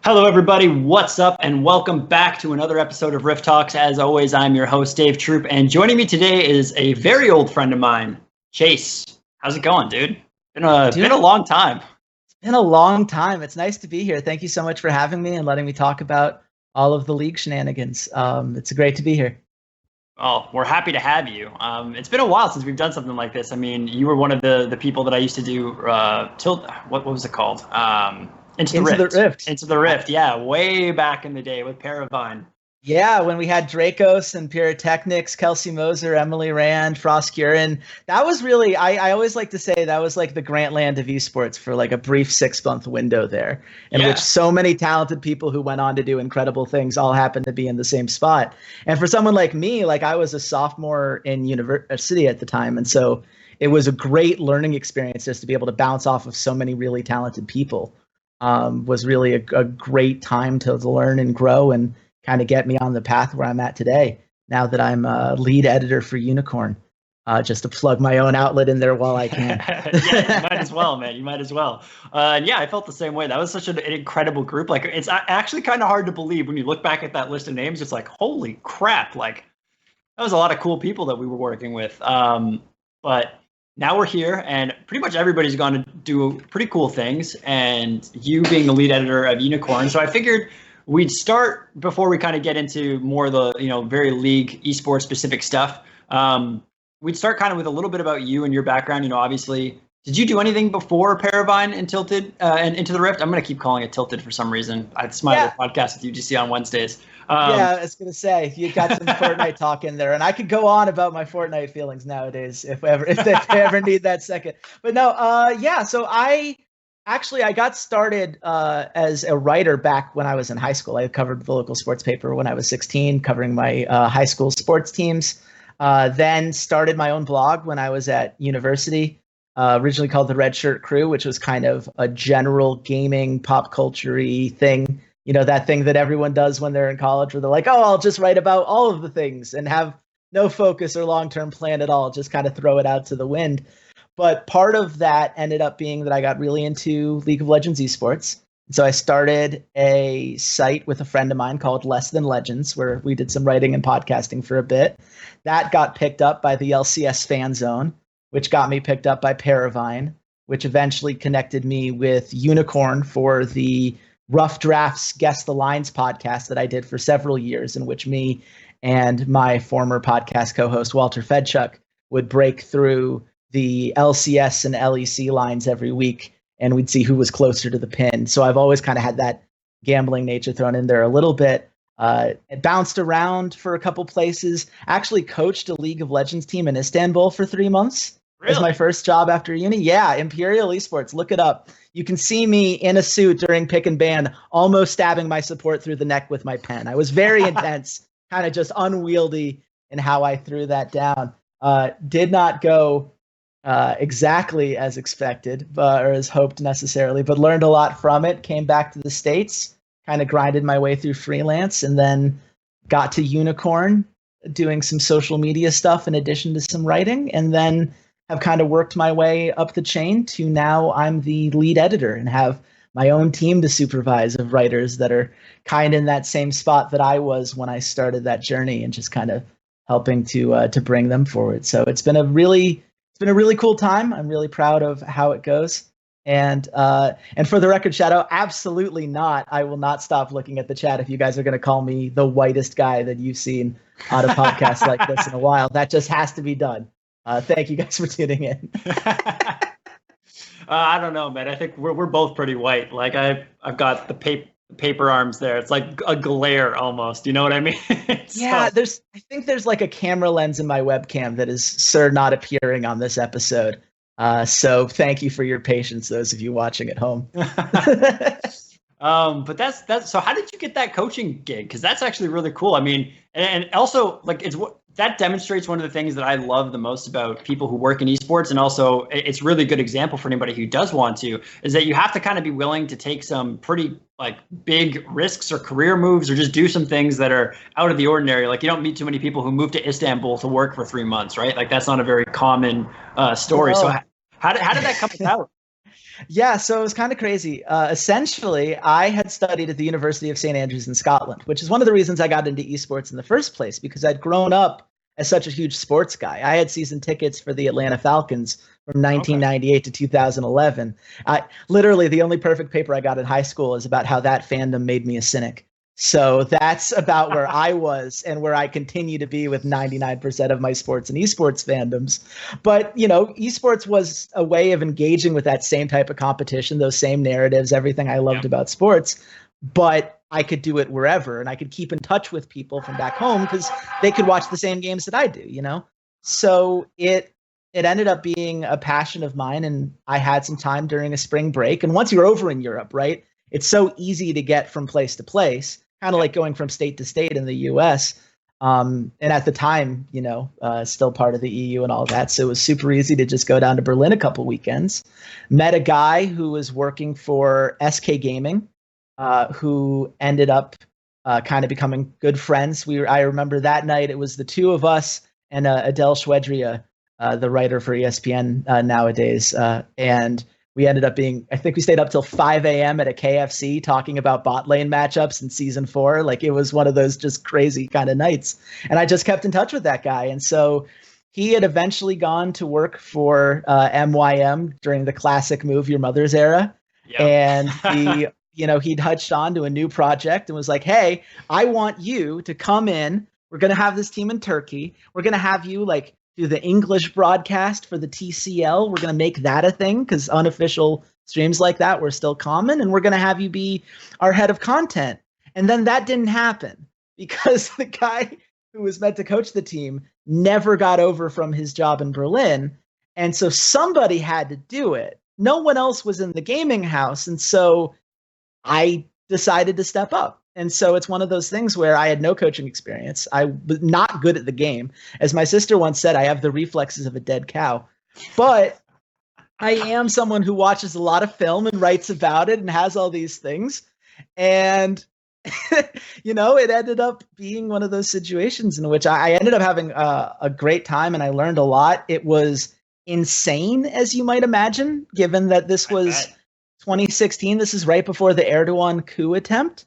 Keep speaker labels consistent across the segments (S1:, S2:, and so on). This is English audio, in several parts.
S1: Hello, everybody. What's up? And welcome back to another episode of Riff Talks. As always, I'm your host, Dave Troop, and joining me today is a very old friend of mine, Chase. How's it going, dude? Been a long time.
S2: It's been a long time. It's nice to be here. Thank you so much for having me and letting me talk about all of the league shenanigans. It's great to be here.
S1: Oh, we're happy to have you. It's been a while since we've done something like this. I mean, you were one of the people that I used to do what was it called? Into the Rift, yeah, way back in the day with Paravine.
S2: Yeah, when we had Dracos and Pyrotechnics, Kelsey Moser, Emily Rand, Frost Gurin. That was really, I always like to say that was like the Grantland of esports for like a brief 6-month window there, in which so many talented people who went on to do incredible things all happened to be in the same spot. And for someone like me, like I was a sophomore in university at the time, and so it was a great learning experience just to be able to bounce off of so many really talented people. Was really a great time to learn and grow and kind of get me on the path where I'm at today, now that I'm a lead editor for Unicorn, just to plug my own outlet in there while I can.
S1: Yeah, you might as well, man. You might as well. Yeah, I felt the same way. That was such an incredible group. Like, it's actually kind of hard to believe when you look back at that list of names. It's like, holy crap. Like, that was a lot of cool people that we were working with. But now we're here, and pretty much everybody's going to do pretty cool things, and you being the lead editor of Unicorn. So I figured we'd start, before we kind of get into more of the, very league esports specific stuff. We'd start kind of with a little bit about you and your background. Obviously, did you do anything before Paravine and Tilted and Into the Rift? I'm going to keep calling it Tilted for some reason. It's my other podcast with UGC on Wednesdays.
S2: Yeah, I was going to say, you got some Fortnite talk in there, and I could go on about my Fortnite feelings nowadays if they ever need that second. But no, so I got started as a writer back when I was in high school. I covered the local sports paper when I was 16, covering my high school sports teams. Then started my own blog when I was at university, originally called the Red Shirt Crew, which was kind of a general gaming pop culture-y thing. That thing that everyone does when they're in college, where they're like, oh, I'll just write about all of the things and have no focus or long-term plan at all, just kind of throw it out to the wind. But part of that ended up being that I got really into League of Legends esports. So I started a site with a friend of mine called Less Than Legends, where we did some writing and podcasting for a bit. That got picked up by the LCS Fan Zone, which got me picked up by Paravine, which eventually connected me with Unicorn for the Rough Drafts Guess the Lines podcast that I did for several years, in which me and my former podcast co-host Walter Fedchuk would break through the LCS and LEC lines every week, and we'd see who was closer to the pin. So I've always kind of had that gambling nature thrown in there a little bit. It bounced around for a couple places. Actually coached a League of Legends team in Istanbul for 3 months. Really? As my first job after uni. Yeah, Imperial Esports. Look it up. You can see me in a suit during pick and ban, almost stabbing my support through the neck with my pen. I was very intense, kind of just unwieldy in how I threw that down. Did not go exactly as expected, or as hoped necessarily, but learned a lot from it. Came back to the States, kind of grinded my way through freelance, and then got to Unicorn, doing some social media stuff in addition to some writing, and then have kind of worked my way up the chain to now I'm the lead editor and have my own team to supervise of writers that are kind of in that same spot that I was when I started that journey, and just kind of helping to bring them forward. So it's been a really cool time. I'm really proud of how it goes. And for the record, Shadow, absolutely not. I will not stop looking at the chat if you guys are going to call me the whitest guy that you've seen on a podcast like this in a while. That just has to be done. Thank you guys for tuning in.
S1: I don't know, man. I think we're both pretty white. Like I've got the paper arms there. It's like a glare almost. You know what I mean?
S2: Yeah, I think there's like a camera lens in my webcam that is not appearing on this episode. So thank you for your patience, those of you watching at home.
S1: But that's so how did you get that coaching gig? Because that's actually really cool. I mean, and also like that demonstrates one of the things that I love the most about people who work in esports, and also it's really good example for anybody who does want to, is that you have to kind of be willing to take some pretty like big risks or career moves, or just do some things that are out of the ordinary. Like you don't meet too many people who move to Istanbul to work for 3 months, right? Like that's not a very common story. Oh. So how did that come about?
S2: Yeah, so it was kind of crazy. Essentially, I had studied at the University of St. Andrews in Scotland, which is one of the reasons I got into esports in the first place, because I'd grown up as such a huge sports guy. I had season tickets for the Atlanta Falcons from
S1: Okay.
S2: 1998 to 2011. Literally, the only perfect paper I got in high school is about how that fandom made me a cynic. So that's about where I was and where I continue to be with 99% of my sports and esports fandoms. But, esports was a way of engaging with that same type of competition, those same narratives, everything I loved
S1: Yeah.
S2: about sports. But I could do it wherever, and I could keep in touch with people from back home because they could watch the same games that I do. So it ended up being a passion of mine, and I had some time during a spring break. And once you're over in Europe, right, it's so easy to get from place to place, kind of
S1: Yeah.
S2: like going from state to state in the US. And at the time, still part of the EU and all that. So it was super easy to just go down to Berlin a couple weekends. Met a guy who was working for SK Gaming, who ended up kind of becoming good friends. I remember that night, it was the two of us and Adele Schwedria, the writer for ESPN nowadays. And we ended up I think we stayed up till 5 a.m. at a KFC talking about bot lane matchups in season 4. Like, it was one of those just crazy kind of nights. And I just kept in touch with that guy. And so he had eventually gone to work for MYM during the classic Move Your Mother's era. And he touched on to a new project and was like, hey, I want you to come in. We're going to have this team in Turkey. We're going to have you do the English broadcast for the TCL. We're going to make that a thing because unofficial streams like that were still common. And we're going to have you be our head of content. And then that didn't happen because the guy who was meant to coach the team never got over from his job in Berlin. And so somebody had to do it. No one else was in the gaming house. And so I decided to step up. And so it's one of those things where I had no coaching experience. I was not good at the game. As my sister once said, I have the reflexes of a dead cow. But I am someone who watches a lot of film and writes about it and has all these things. And, it ended up being one of those situations in which I ended up having a great time and I learned a lot. It was insane, as you might imagine, given that this was 2016. This is right before the Erdogan coup attempt.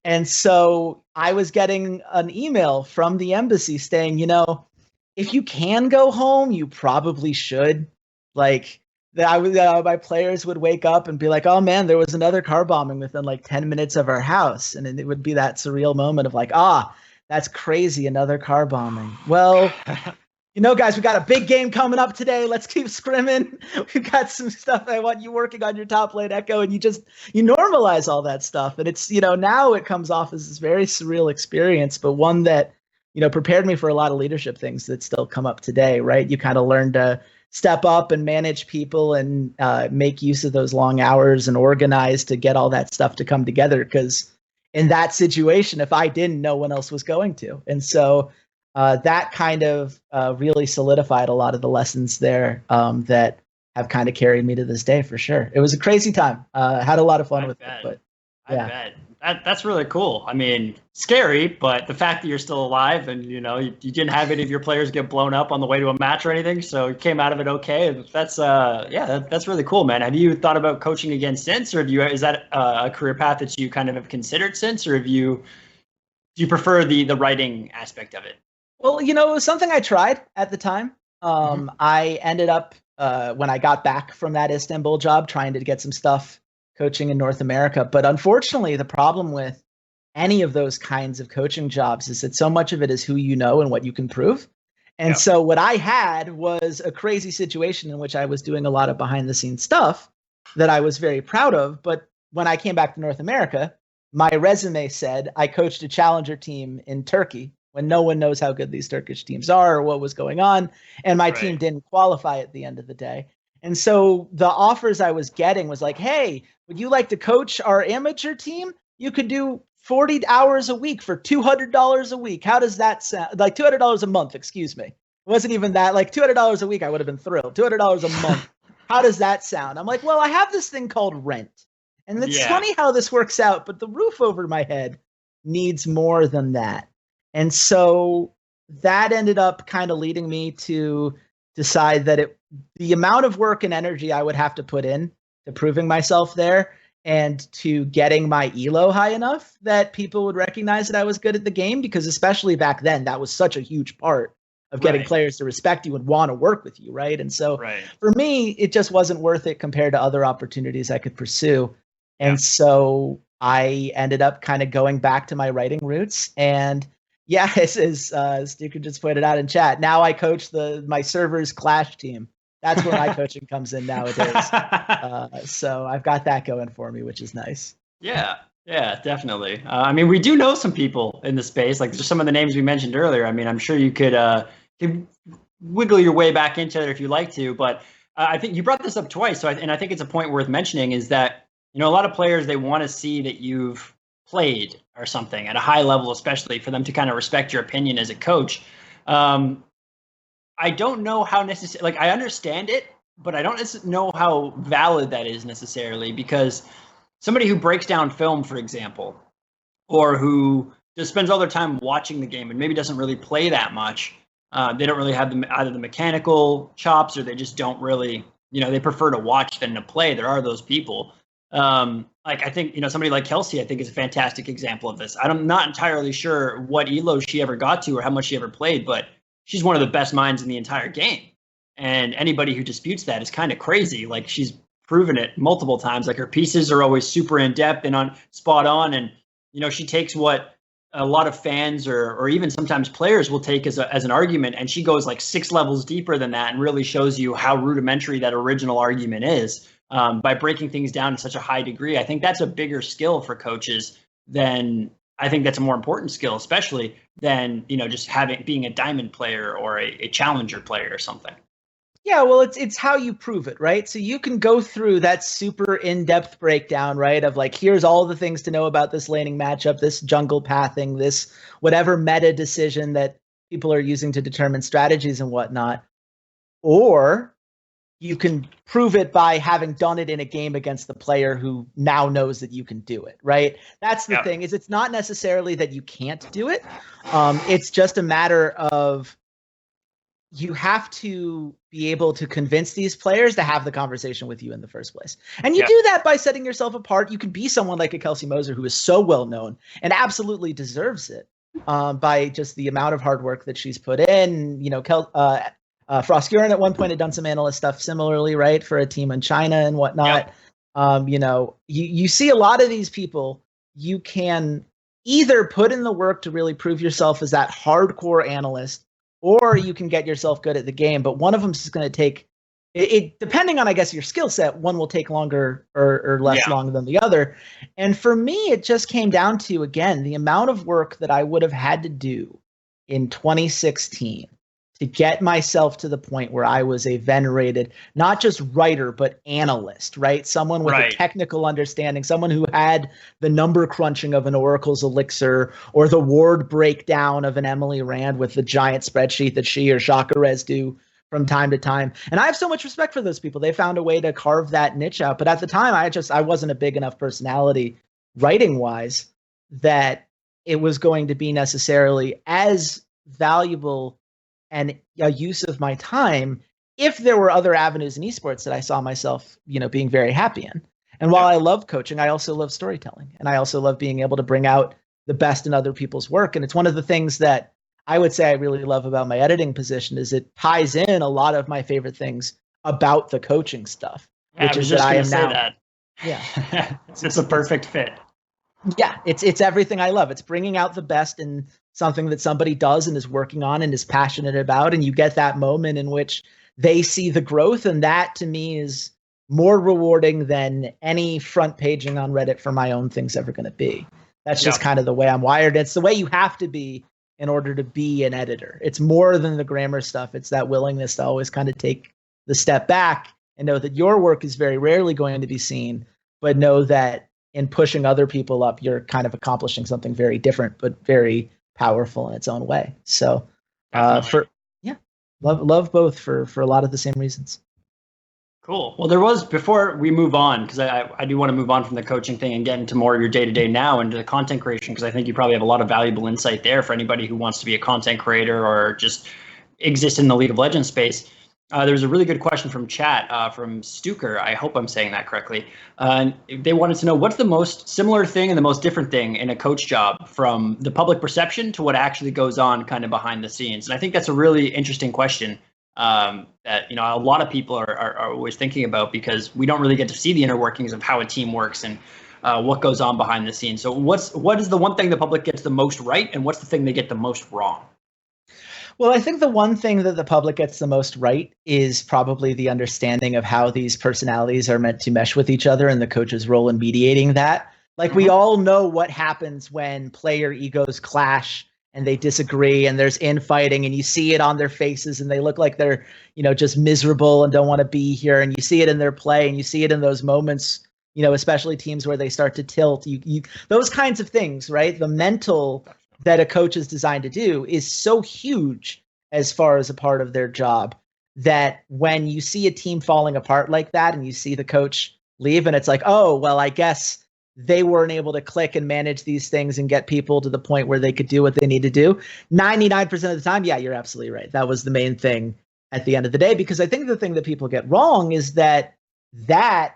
S2: And so I was getting an email from the embassy saying, if you can go home, you probably should. Like, my players would wake up and be like, oh man, there was another car bombing within 10 minutes of our house. And it would be that surreal moment of that's crazy, another car bombing. Well, guys, we got a big game coming up today. Let's keep scrimming. We've got some stuff. I want you working on your top lane echo, and you normalize all that stuff. And it's, now it comes off as this very surreal experience, but one that, prepared me for a lot of leadership things that still come up today, right? You kind of learn to step up and manage people and make use of those long hours and organize to get all that stuff to come together. Because in that situation, if I didn't, no one else was going to. And so that kind of really solidified a lot of the lessons there that have kind of carried me to this day, for sure. It was a crazy time. Had a lot of fun with it, but yeah.
S1: I bet. That's really cool. I mean, scary, but the fact that you're still alive and, you didn't have any of your players get blown up on the way to a match or anything, so you came out of it okay. That's that's really cool, man. Have you thought about coaching again since, or is that a career path that you kind of have considered since, or do you prefer the writing aspect of it?
S2: Well, it was something I tried at the time. I ended up, when I got back from that Istanbul job, trying to get some stuff coaching in North America. But unfortunately, the problem with any of those kinds of coaching jobs is that so much of it is who you know and what you can prove. And so what I had was a crazy situation in which I was doing a lot of behind the scenes stuff that I was very proud of. But when I came back to North America, my resume said I coached a challenger team in Turkey, when no one knows how good these Turkish teams are or what was going on. And my team didn't qualify at the end of the day. And so the offers I was getting was like, hey, would you like to coach our amateur team? You could do 40 hours a week for $200 a week. How does that sound? Like $200 a month, excuse me. It wasn't even that. Like $200 a week, I would have been thrilled. $200 a month. How does that sound? I'm like, well, I have this thing called rent. And it's funny how this works out, but the roof over my head needs more than that. And so that ended up kind of leading me to decide that the amount of work and energy I would have to put in to proving myself there and to getting my elo high enough that people would recognize that I was good at the game, because especially back then, that was such a huge part of getting players to respect you and want to work with you, right? And so for me, it just wasn't worth it compared to other opportunities I could pursue. And so I ended up kind of going back to my writing roots. And yeah, as Stuker just pointed out in chat, now I coach my server's Clash team. That's where my coaching comes in nowadays. So I've got that going for me, which is nice.
S1: Yeah, definitely. I mean, we do know some people in the space, like just some of the names we mentioned earlier. I mean, I'm sure you could wiggle your way back into it if you like to. But I think you brought this up twice, and I think it's a point worth mentioning is that, you know, a lot of players, they want to see that you've played or something at a high level, especially for them to kind of respect your opinion as a coach. I don't know how necessary, like I understand it, but I don't know how valid that is necessarily, because somebody who breaks down film, for example, or who just spends all their time watching the game and maybe doesn't really play that much, they don't really have either the mechanical chops, or they just don't really, you know, they prefer to watch than to play. There are those people. Like I think, you know, somebody like Kelsey, I think is a fantastic example of this. I'm not entirely sure what elo she ever got to or how much she ever played, but she's one of the best minds in the entire game. And anybody who disputes that is kind of crazy. Like, she's proven it multiple times. Like, her pieces are always super in depth and spot on. And, you know, she takes what a lot of fans or even sometimes players will take as an argument, and she goes like 6 levels deeper than that and really shows you how rudimentary that original argument is, by breaking things down to such a high degree. I think that's a bigger skill for coaches than, I think that's a more important skill, especially than, you know, just being a diamond player or a challenger player or something.
S2: Yeah, well, it's how you prove it, right? So you can go through that super in-depth breakdown, right, of like, here's all the things to know about this laning matchup, this jungle pathing, this whatever meta decision that people are using to determine strategies and whatnot. Or you can prove it by having done it in a game against the player who now knows that you can do it, right? That's the thing, is it's not necessarily that you can't do it. It's just a matter of, you have to be able to convince these players to have the conversation with you in the first place. And you do that by setting yourself apart. You can be someone like a Kelsey Moser, who is so well known and absolutely deserves it, by just the amount of hard work that she's put in. You know, Frostgurin at one point had done some analyst stuff similarly, right, for a team in China and whatnot. You know, you see a lot of these people, you can either put in the work to really prove yourself as that hardcore analyst, or you can get yourself good at the game. But one of them is going to take it, depending on, I guess, your skill set. One will take longer or less long than the other. And for me, it just came down to, again, the amount of work that I would have had to do in 2016 to get myself to the point where I was a venerated, not just writer, but analyst, right? Someone with a technical understanding, someone who had the number crunching of an Oracle's Elixir, or the ward breakdown of an Emily Rand with the giant spreadsheet that she or Chakarez do from time to time. And I have so much respect for those people. They found a way to carve that niche out. But at the time, I wasn't a big enough personality writing wise that it was going to be necessarily as valuable and a use of my time if there were other avenues in esports that I saw myself, you know, being very happy in. And while I love coaching, I also love storytelling, and I also love being able to bring out the best in other people's work. And it's one of the things that I would say I really love about my editing position, is it ties in a lot of my favorite things about the coaching stuff, which is that I am now. That. Yeah,
S1: it's a perfect fit.
S2: Yeah, it's everything I love. It's bringing out the best in something that somebody does and is working on and is passionate about, and you get that moment in which they see the growth, and that to me is more rewarding than any front paging on Reddit for my own thing's ever going to be. That's just kind of the way I'm wired. It's the way you have to be in order to be an editor. It's more than the grammar stuff. It's that willingness to always kind of take the step back and know that your work is very rarely going to be seen, but know that in pushing other people up, you're kind of accomplishing something very different, but very powerful in its own way. So love both for a lot of the same reasons.
S1: Cool. Well, there was, before we move on, because I do want to move on from the coaching thing and get into more of your day-to-day now into the content creation, because I think you probably have a lot of valuable insight there for anybody who wants to be a content creator or just exist in the League of Legends space. There's a really good question from chat from Stuker. I hope I'm saying that correctly. They wanted to know what's the most similar thing and the most different thing in a coach job from the public perception to what actually goes on kind of behind the scenes. And I think that's a really interesting question that a lot of people are always thinking about, because we don't really get to see the inner workings of how a team works and what goes on behind the scenes. So what is the one thing the public gets the most right, and what's the thing they get the most wrong?
S2: Well, I think the one thing that the public gets the most right is probably the understanding of how these personalities are meant to mesh with each other and the coach's role in mediating that. Like, we all know what happens when player egos clash and they disagree and there's infighting, and you see it on their faces and they look like they're, just miserable and don't want to be here. And you see it in their play, and you see it in those moments, especially teams where they start to tilt, those kinds of things, right? The mental that a coach is designed to do is so huge as far as a part of their job, that when you see a team falling apart like that and you see the coach leave, and it's like, oh, well, I guess they weren't able to click and manage these things and get people to the point where they could do what they need to do. 99% of the time, yeah, you're absolutely right. That was the main thing at the end of the day, because I think the thing that people get wrong is that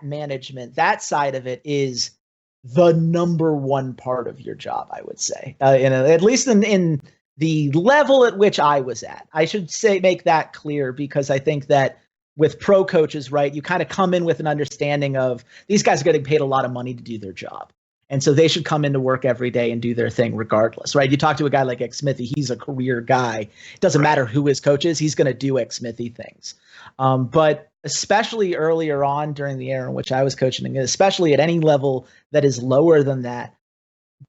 S2: management, that side of it, is the number one part of your job, I would say, at least in the level at which I was at. I should make that clear, because I think that with pro coaches, right, you kind of come in with an understanding of these guys are getting paid a lot of money to do their job. And so they should come into work every day and do their thing regardless, right? You talk to a guy like X Smithy, he's a career guy. It doesn't matter who his coach is, he's going to do X Smithy things. But especially earlier on during the era in which I was coaching, and especially at any level that is lower than that,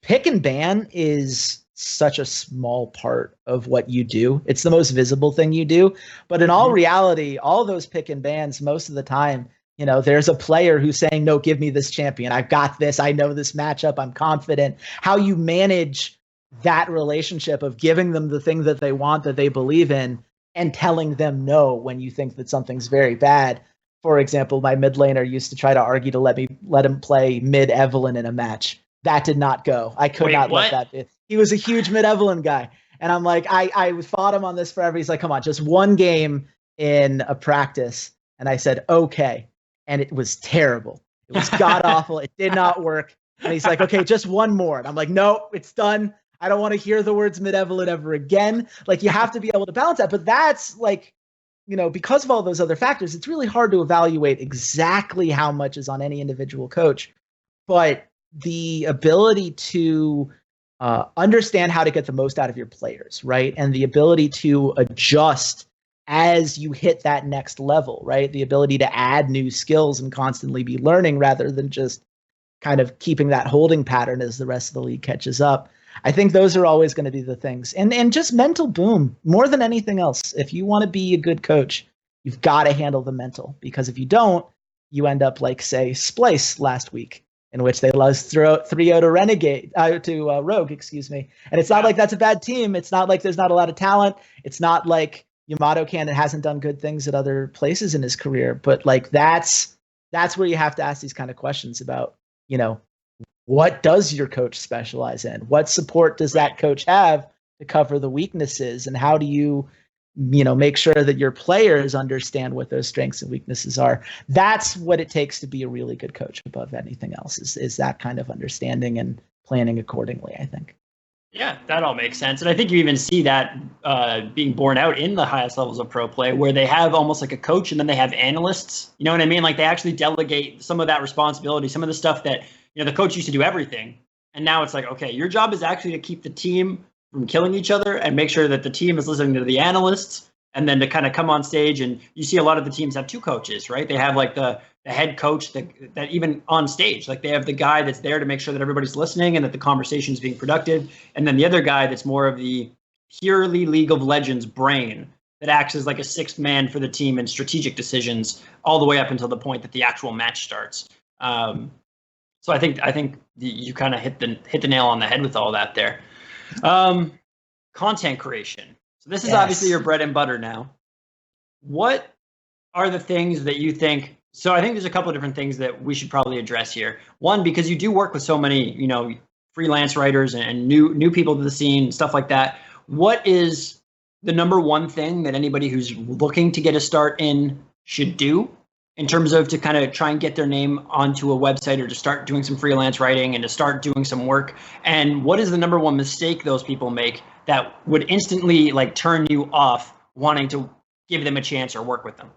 S2: pick and ban is such a small part of what you do. It's the most visible thing you do. But in all reality, all those pick and bans, most of the time, there's a player who's saying, no, give me this champion. I've got this. I know this matchup. I'm confident. How you manage that relationship of giving them the thing that they want, that they believe in, and telling them no when you think that something's very bad. For example, my mid laner used to try to argue to let him play mid Evelyn in a match. That did not go. I could not let that be. He was a huge mid Evelyn guy. And I'm like, I fought him on this forever. He's like, come on, just one game in a practice. And I said, okay. And it was terrible. It was god awful. It did not work. And he's like, okay, just one more. And I'm like, no, it's done. I don't want to hear the words mid Evelyn ever again. Like, you have to be able to balance that. But that's like, because of all those other factors, it's really hard to evaluate exactly how much is on any individual coach. But the ability to understand how to get the most out of your players, right? And the ability to adjust as you hit that next level, right? The ability to add new skills and constantly be learning rather than just kind of keeping that holding pattern as the rest of the league catches up. I think those are always going to be the things. And just mental boom, more than anything else. If you want to be a good coach, you've got to handle the mental, because if you don't, you end up like, say, Splice last week, in which they lost 3-0 to Rogue, excuse me. And it's not like that's a bad team. It's not like there's not a lot of talent. It's not like Yamato Cannon hasn't done good things at other places in his career. But like that's where you have to ask these kind of questions about, what does your coach specialize in? What support does that coach have to cover the weaknesses? And how do you make sure that your players understand what those strengths and weaknesses are? That's what it takes to be a really good coach above anything else, is that kind of understanding and planning accordingly, I think.
S1: Yeah, that all makes sense. And I think you even see that being borne out in the highest levels of pro play, where they have almost like a coach and then they have analysts. You know what I mean? Like, they actually delegate some of that responsibility, some of the stuff that, the coach used to do everything. And now it's like, okay, your job is actually to keep the team from killing each other and make sure that the team is listening to the analysts, and then to kind of come on stage. And you see a lot of the teams have two coaches, right? They have like the head coach that even on stage, like they have the guy that's there to make sure that everybody's listening and that the conversation is being productive. And then the other guy that's more of the purely League of Legends brain that acts as like a sixth man for the team in strategic decisions all the way up until the point that the actual match starts. So I think you kind of hit the nail on the head with all that there. Content creation. So this is obviously your bread and butter now. What are the things that you think? So I think there's a couple of different things that we should probably address here. One, because you do work with so many, freelance writers and new people to the scene, stuff like that. What is the number one thing that anybody who's looking to get a start in should do in terms of to kind of try and get their name onto a website or to start doing some freelance writing and to start doing some work? And what is the number one mistake those people make that would instantly like turn you off wanting to give them a chance or work with them?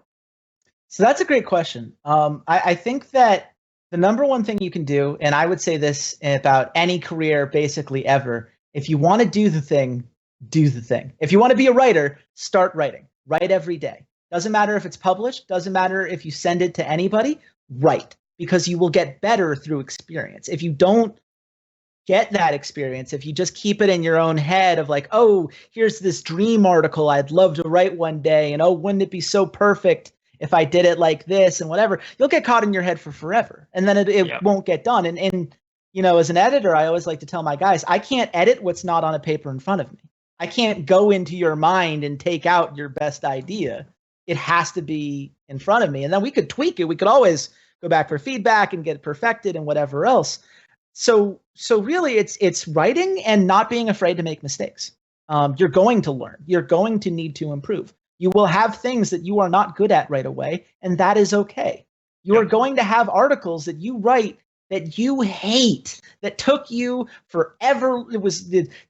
S2: So that's a great question. I think that the number one thing you can do, and I would say this about any career basically ever, if you want to do the thing, do the thing. If you want to be a writer, start writing. Write every day. Doesn't matter if it's published. Doesn't matter if you send it to anybody. Write, because you will get better through experience. If you don't get that experience, if you just keep it in your own head of like, oh, here's this dream article I'd love to write one day, and oh, wouldn't it be so perfect if I did it like this and whatever, you'll get caught in your head for forever. And then it won't get done. And, you know, as an editor, I always like to tell my guys, I can't edit what's not on a paper in front of me. I can't go into your mind and take out your best idea. It has to be in front of me. And then we could tweak it. We could always go back for feedback and get it perfected and whatever else. So really it's writing and not being afraid to make mistakes. You're going to learn. You're going to need to improve. You will have things that you are not good at right away, and that is okay. You are going to have articles that you write that you hate, that took you forever.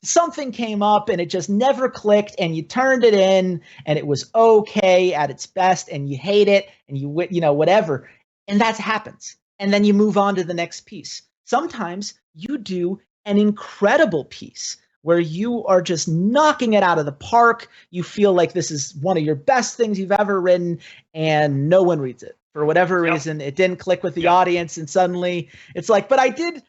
S2: Something came up and it just never clicked, and you turned it in and it was okay at its best, and you hate it, and you whatever. And that happens. And then you move on to the next piece. Sometimes you do an incredible piece where you are just knocking it out of the park. You feel like this is one of your best things you've ever written, and no one reads it. For whatever reason, it didn't click with the audience, and suddenly it's like, but I did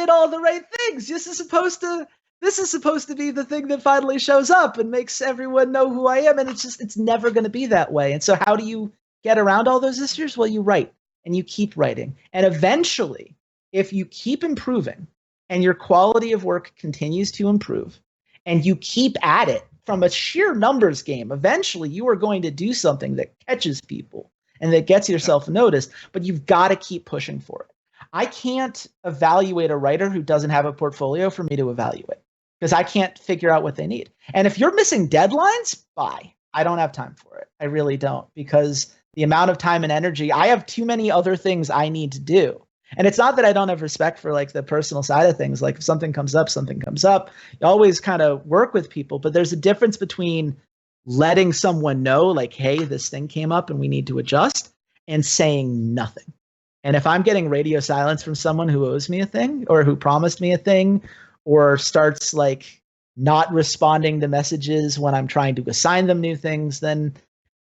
S2: all the right things. This is supposed to be the thing that finally shows up and makes everyone know who I am, and it's never going to be that way. And so how do you get around all those issues? Well, you write, and you keep writing. And eventually, if you keep improving, and your quality of work continues to improve, and you keep at it from a sheer numbers game, eventually you are going to do something that catches people and that gets yourself noticed, but you've got to keep pushing for it. I can't evaluate a writer who doesn't have a portfolio for me to evaluate, because I can't figure out what they need. And if you're missing deadlines, bye. I don't have time for it. I really don't, because the amount of time and energy, I have too many other things I need to do. And it's not that I don't have respect for like the personal side of things. Like if something comes up, something comes up. You always kind of work with people, but there's a difference between letting someone know like, hey, this thing came up and we need to adjust, and saying nothing. And if I'm getting radio silence from someone who owes me a thing, or who promised me a thing, or starts like not responding to messages when I'm trying to assign them new things, then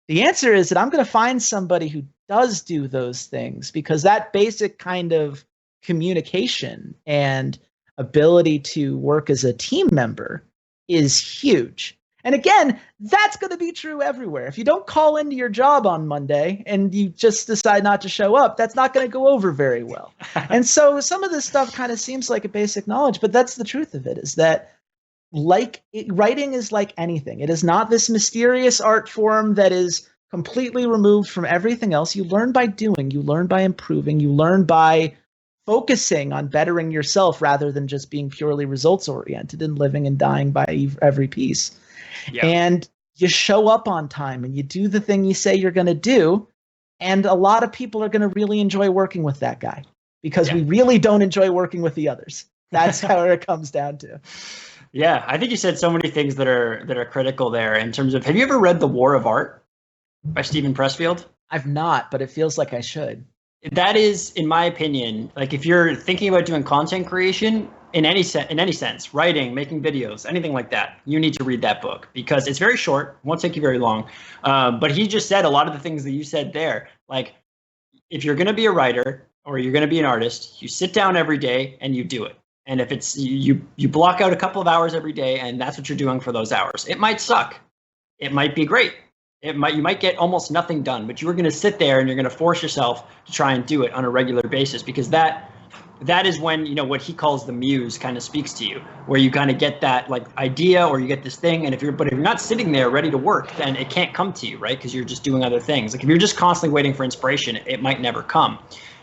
S2: the answer is that I'm going to find somebody who does do those things, because that basic kind of communication and ability to work as a team member is huge. And again, that's going to be true everywhere. If you don't call into your job on Monday and you just decide not to show up, that's not going to go over very well. And so some of this stuff kind of seems like a basic knowledge, but that's the truth of it, is that writing is like anything. It is not this mysterious art form that is completely removed from everything else. You learn by doing, you learn by improving, you learn by focusing on bettering yourself rather than just being purely results oriented and living and dying by every piece. Yeah. And you show up on time and you do the thing you say you're going to do. And a lot of people are going to really enjoy working with that guy, because we really don't enjoy working with the others. That's how it comes down to.
S1: Yeah, I think you said so many things that are critical there in terms of, have you ever read The War of Art by Stephen Pressfield?
S2: I've not, but it feels like I should.
S1: That is, in my opinion, like if you're thinking about doing content creation in any sense, writing, making videos, anything like that, you need to read that book, because it's very short, won't take you very long. But he just said a lot of the things that you said there. Like, if you're going to be a writer or you're going to be an artist, you sit down every day and you do it. And if it's you block out a couple of hours every day, and that's what you're doing for those hours. It might suck. It might be great. You might get almost nothing done, but you're going to sit there and you're going to force yourself to try and do it on a regular basis, because that is when, you know, what he calls the muse kind of speaks to you, where you kind of get that like idea, or you get this thing. And if you're not sitting there ready to work, then it can't come to you, right? Because you're just doing other things. Like if you're just constantly waiting for inspiration, it might never come.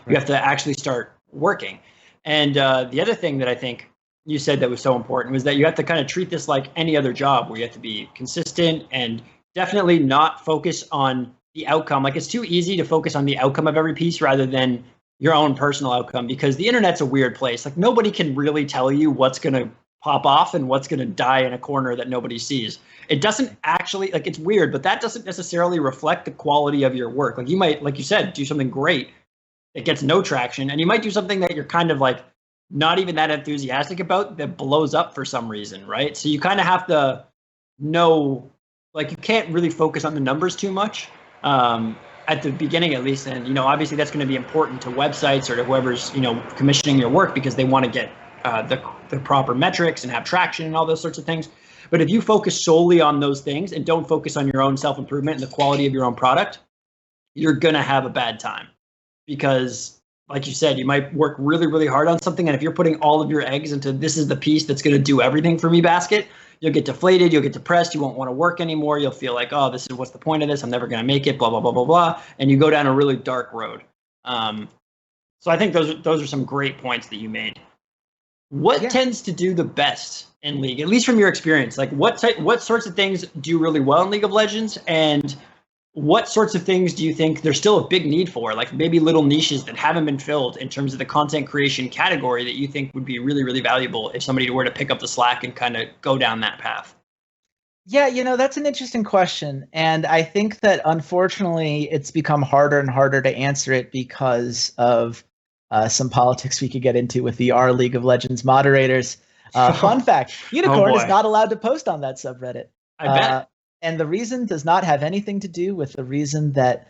S1: You have to actually start working. And the other thing that I think you said that was so important was that you have to kind of treat this like any other job where you have to be consistent and definitely not focus on the outcome. Like it's too easy to focus on the outcome of every piece rather than your own personal outcome, because the internet's a weird place. Like nobody can really tell you what's going to pop off and what's going to die in a corner that nobody sees. It doesn't actually, like, it's weird, but that doesn't necessarily reflect the quality of your work. Like you might, like you said, do something great. It gets no traction, and you might do something that you're kind of like not even that enthusiastic about that blows up for some reason, right? So you kind of have to know, like, you can't really focus on the numbers too much at the beginning, at least. And, you know, obviously that's going to be important to websites or to whoever's, you know, commissioning your work, because they want to get the proper metrics and have traction and all those sorts of things. But if you focus solely on those things and don't focus on your own self-improvement and the quality of your own product, you're going to have a bad time. Because, like you said, you might work really, really hard on something, and if you're putting all of your eggs into this is the piece that's going to do everything for me basket, you'll get deflated, you'll get depressed, you won't want to work anymore, you'll feel like, oh, this is what's the point of this, I'm never going to make it, blah, blah, blah, blah, blah, and you go down a really dark road. So I think those are some great points that you made. What tends to do the best in League, at least from your experience? Like what sorts of things do really well in League of Legends, and what sorts of things do you think there's still a big need for, like maybe little niches that haven't been filled in terms of the content creation category that you think would be really, really valuable if somebody were to pick up the slack and kind of go down that path?
S2: Yeah, you know, that's an interesting question. And I think that unfortunately it's become harder and harder to answer it because of some politics we could get into with the R League of Legends moderators. Fun fact, Unicorn is not allowed to post on that subreddit.
S1: I bet.
S2: And the reason does not have anything to do with the reason that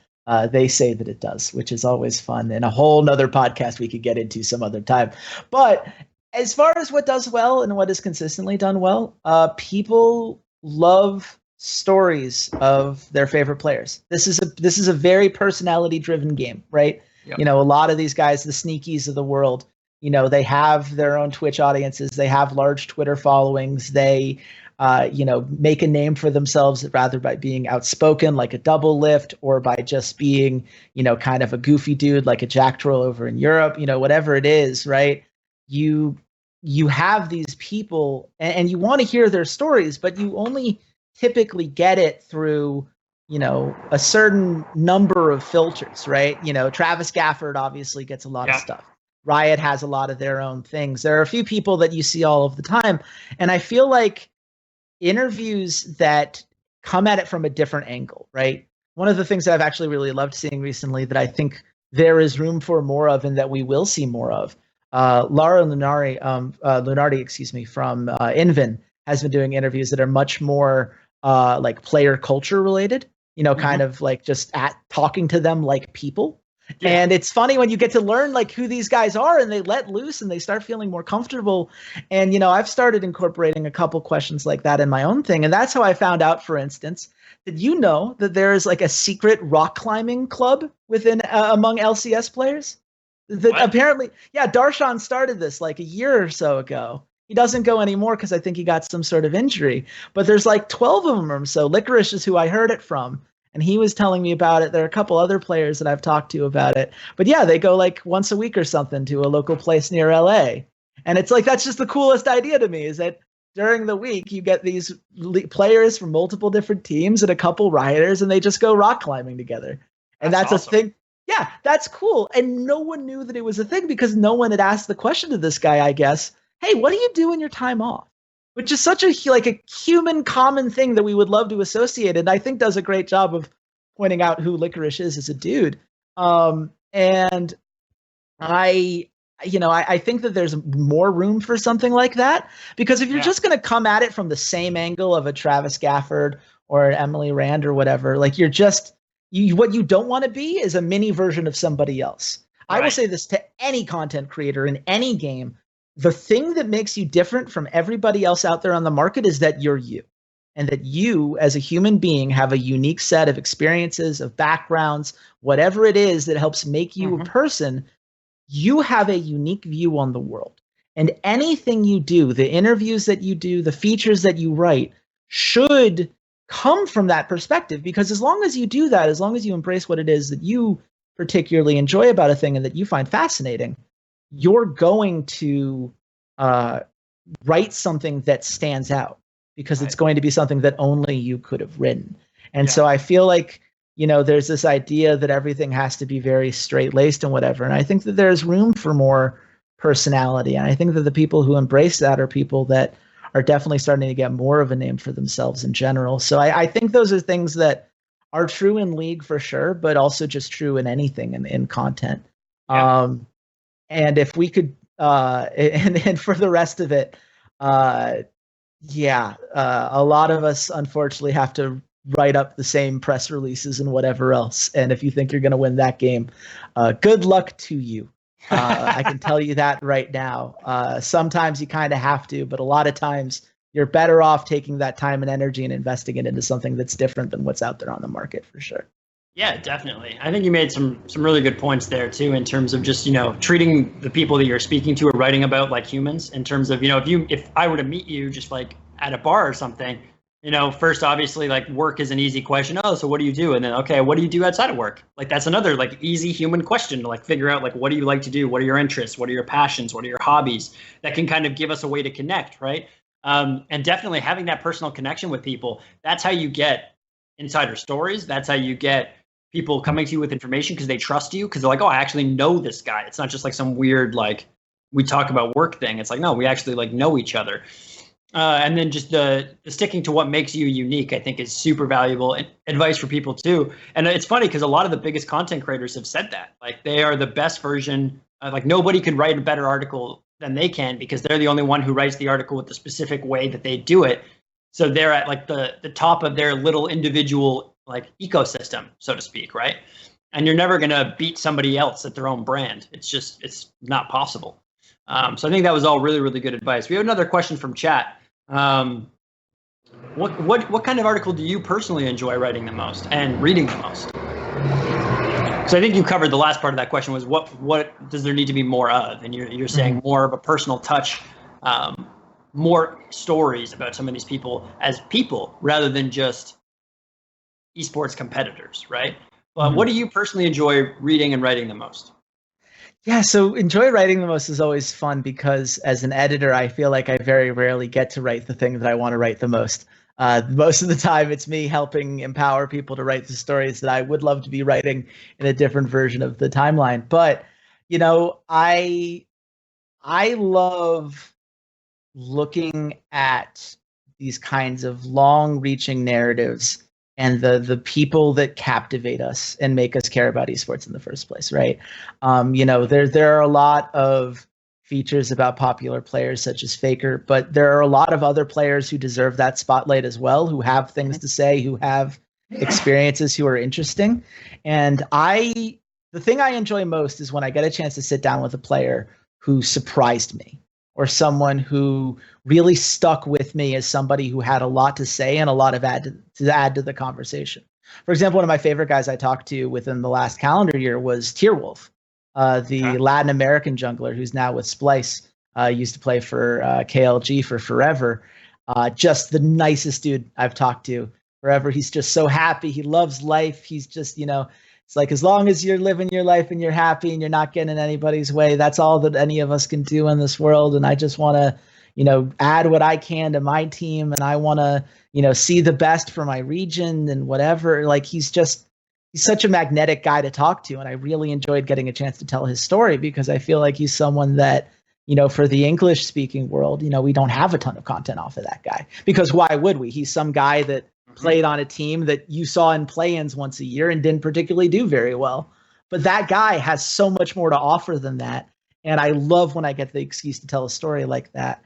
S2: they say that it does, which is always fun, and a whole nother podcast we could get into some other time. But as far as what does well and what is consistently done well, people love stories of their favorite players. This is a very personality-driven game, right? Yep. You know, a lot of these guys, the sneakies of the world, you know, they have their own Twitch audiences, they have large Twitter followings, they you know, make a name for themselves rather by being outspoken like a Double Lift, or by just being, you know, kind of a goofy dude like a Jack Troll over in Europe, you know, whatever it is, right? You have these people and you want to hear their stories, but you only typically get it through, you know, a certain number of filters, right? You know, Travis Gafford obviously gets a lot of stuff. Riot has a lot of their own things. There are a few people that you see all of the time. And I feel like interviews that come at it from a different angle, right? One of the things that I've actually really loved seeing recently that I think there is room for more of and that we will see more of, Laura Lunardi, from Invin has been doing interviews that are much more like player culture related, you know, kind of like just talking to them like people. Yeah. And it's funny when you get to learn like who these guys are and they let loose and they start feeling more comfortable. And, you know, I've started incorporating a couple questions like that in my own thing. And that's how I found out, for instance, that you know that there is like a secret rock climbing club within among LCS players. That apparently, Darshan started this like a year or so ago. He doesn't go anymore because I think he got some sort of injury. But there's like 12 of them or so. Licorice is who I heard it from. And he was telling me about it. There are a couple other players that I've talked to about it. But yeah, they go like once a week or something to a local place near LA. And it's like, that's just the coolest idea to me, is that during the week you get these players from multiple different teams and a couple rioters, and they just go rock climbing together. And that's awesome. A thing. Yeah, that's cool. And no one knew that it was a thing because no one had asked the question to this guy, I guess, hey, what do you do in your time off? Which is such a human common thing that we would love to associate, and I think does a great job of pointing out who Licorice is as a dude. And I think that there's more room for something like that, because if you're just going to come at it from the same angle of a Travis Gafford or an Emily Rand or whatever, like what you don't want to be is a mini version of somebody else. Right. I will say this to any content creator in any game. The thing that makes you different from everybody else out there on the market is that you're you, and that you as a human being have a unique set of experiences, of backgrounds, whatever it is that helps make you a person. You have a unique view on the world, and anything you do, the interviews that you do, the features that you write should come from that perspective, because as long as you do that, as long as you embrace what it is that you particularly enjoy about a thing and that you find fascinating, you're going to write something that stands out, because it's
S1: Right.
S2: going to be something that only you could have written. And
S1: Yeah.
S2: so I feel like, there's this idea that everything has to be very straight laced and whatever. And I think that there's room for more personality. And I think that the people who embrace that are people that are definitely starting to get more of a name for themselves in general. So I think those are things that are true in League for sure, but also just true in anything in content.
S1: Yeah.
S2: And if we could, and for the rest of it, a lot of us unfortunately have to write up the same press releases and whatever else. And if you think you're going to win that game, good luck to you. I can tell you that right now. Sometimes you kind of have to, but a lot of times you're better off taking that time and energy and investing it into something that's different than what's out there on the market for sure.
S1: Yeah, definitely. I think you made some really good points there too, in terms of just, treating the people that you're speaking to or writing about like humans, in terms of, if I were to meet you just like at a bar or something, first, obviously, like, work is an easy question. Oh, so what do you do? And then, okay, what do you do outside of work? Like, that's another like easy human question to like figure out, like, what do you like to do? What are your interests? What are your passions? What are your hobbies? That can kind of give us a way to connect, right? And definitely having that personal connection with people, that's how you get insider stories. That's how you get people coming to you with information because they trust you, because they're like, oh, I actually know this guy. It's not just like some weird, like, we talk about work thing. It's like, no, we actually like know each other. And then just the sticking to what makes you unique, I think, is super valuable advice for people too. And it's funny because a lot of the biggest content creators have said that, like, they are the best version. Like, nobody could write a better article than they can, because they're the only one who writes the article with the specific way that they do it. So they're at like the top of their little individual like ecosystem, so to speak, right? And you're never gonna beat somebody else at their own brand. It's not possible. So I think that was all really, really good advice. We have another question from chat. What kind of article do you personally enjoy writing the most and reading the most? So I think you covered the last part of that question, was what does there need to be more of? And you're saying more of a personal touch, more stories about some of these people as people rather than just esports competitors, right? But what do you personally enjoy reading and writing the most?
S2: Yeah, so enjoy writing the most is always fun, because as an editor, I feel like I very rarely get to write the thing that I want to write the most. Most of the time, it's me helping empower people to write the stories that I would love to be writing in a different version of the timeline. But, I love looking at these kinds of long-reaching narratives and the people that captivate us and make us care about esports in the first place, right? There are a lot of features about popular players such as Faker, but there are a lot of other players who deserve that spotlight as well, who have things to say, who have experiences, who are interesting. And the thing I enjoy most is when I get a chance to sit down with a player who surprised me, or someone who really stuck with me as somebody who had a lot to say and a lot of to add to the conversation. For example, one of my favorite guys I talked to within the last calendar year was Tierwolf, the Latin American jungler who's now with Splice, used to play for KLG for forever. Just the nicest dude I've talked to forever. He's just so happy. He loves life. He's just, it's like, as long as you're living your life and you're happy and you're not getting in anybody's way, that's all that any of us can do in this world. And I just want to, add what I can to my team. And I want to, see the best for my region and whatever. Like, he's such a magnetic guy to talk to. And I really enjoyed getting a chance to tell his story, because I feel like he's someone that, for the English speaking world, we don't have a ton of content off of that guy, because why would we? He's some guy that played on a team that you saw in play-ins once a year and didn't particularly do very well. But that guy has so much more to offer than that. And I love when I get the excuse to tell a story like that.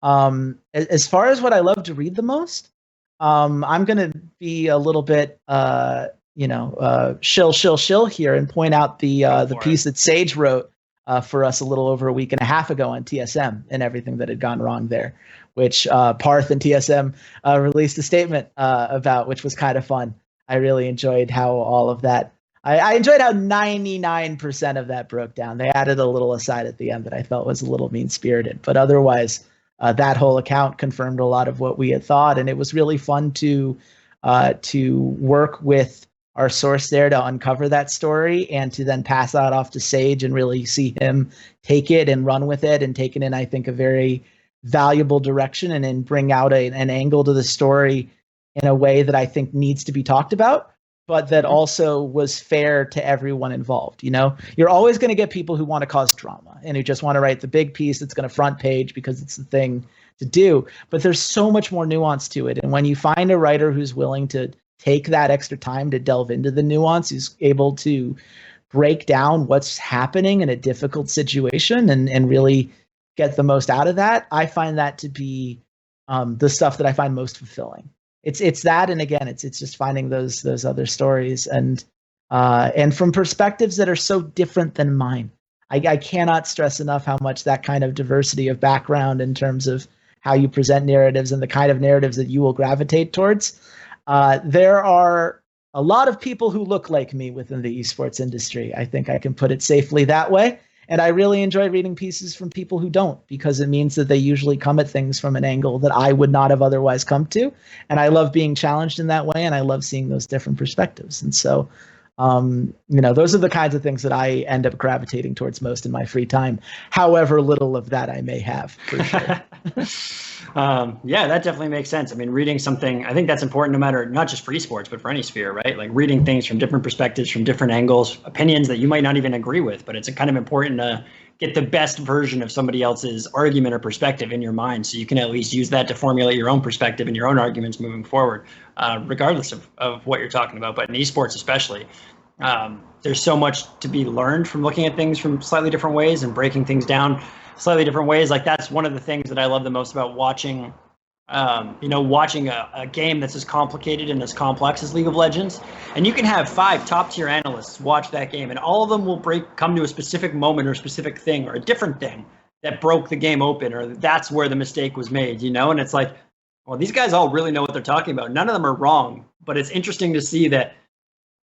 S2: As far as what I love to read the most, I'm going to be a little bit, shill here and point out the piece that Sage wrote for us a little over a week and a half ago on TSM and everything that had gone wrong there, which Parth and TSM released a statement about, which was kind of fun. I really enjoyed how all of that, I enjoyed how 99% of that broke down. They added a little aside at the end that I felt was a little mean-spirited, but otherwise, that whole account confirmed a lot of what we had thought, and it was really fun to work with our source there to uncover that story and to then pass that off to Sage and really see him take it and run with it and take it in, I think, a very, valuable direction and bring out an angle to the story in a way that I think needs to be talked about, but that also was fair to everyone involved. You're always going to get people who want to cause drama and who just want to write the big piece that's going to front page because it's the thing to do. But there's so much more nuance to it. And when you find a writer who's willing to take that extra time to delve into the nuance, who's able to break down what's happening in a difficult situation and really get the most out of that, I find that to be the stuff that I find most fulfilling. It's that, and again, it's just finding those other stories and from perspectives that are so different than mine. I cannot stress enough how much that kind of diversity of background in terms of how you present narratives and the kind of narratives that you will gravitate towards. There are a lot of people who look like me within the esports industry. I think I can put it safely that way. And I really enjoy reading pieces from people who don't, because it means that they usually come at things from an angle that I would not have otherwise come to. And I love being challenged in that way. And I love seeing those different perspectives. And so, those are the kinds of things that I end up gravitating towards most in my free time, however little of that I may have, for sure.
S1: Yeah, that definitely makes sense. I mean, reading something, I think that's important no matter, not just for esports, but for any sphere, right? Like reading things from different perspectives, from different angles, opinions that you might not even agree with, but it's kind of important to get the best version of somebody else's argument or perspective in your mind, so you can at least use that to formulate your own perspective and your own arguments moving forward, regardless of what you're talking about. But in esports especially, there's so much to be learned from looking at things from slightly different ways and breaking things down slightly different ways. Like that's one of the things that I love the most about watching a game that's as complicated and as complex as League of Legends. And you can have 5 top-tier analysts watch that game, and all of them will come to a specific moment or a specific thing or a different thing that broke the game open, or that's where the mistake was made, And it's like, well, these guys all really know what they're talking about. None of them are wrong, but it's interesting to see that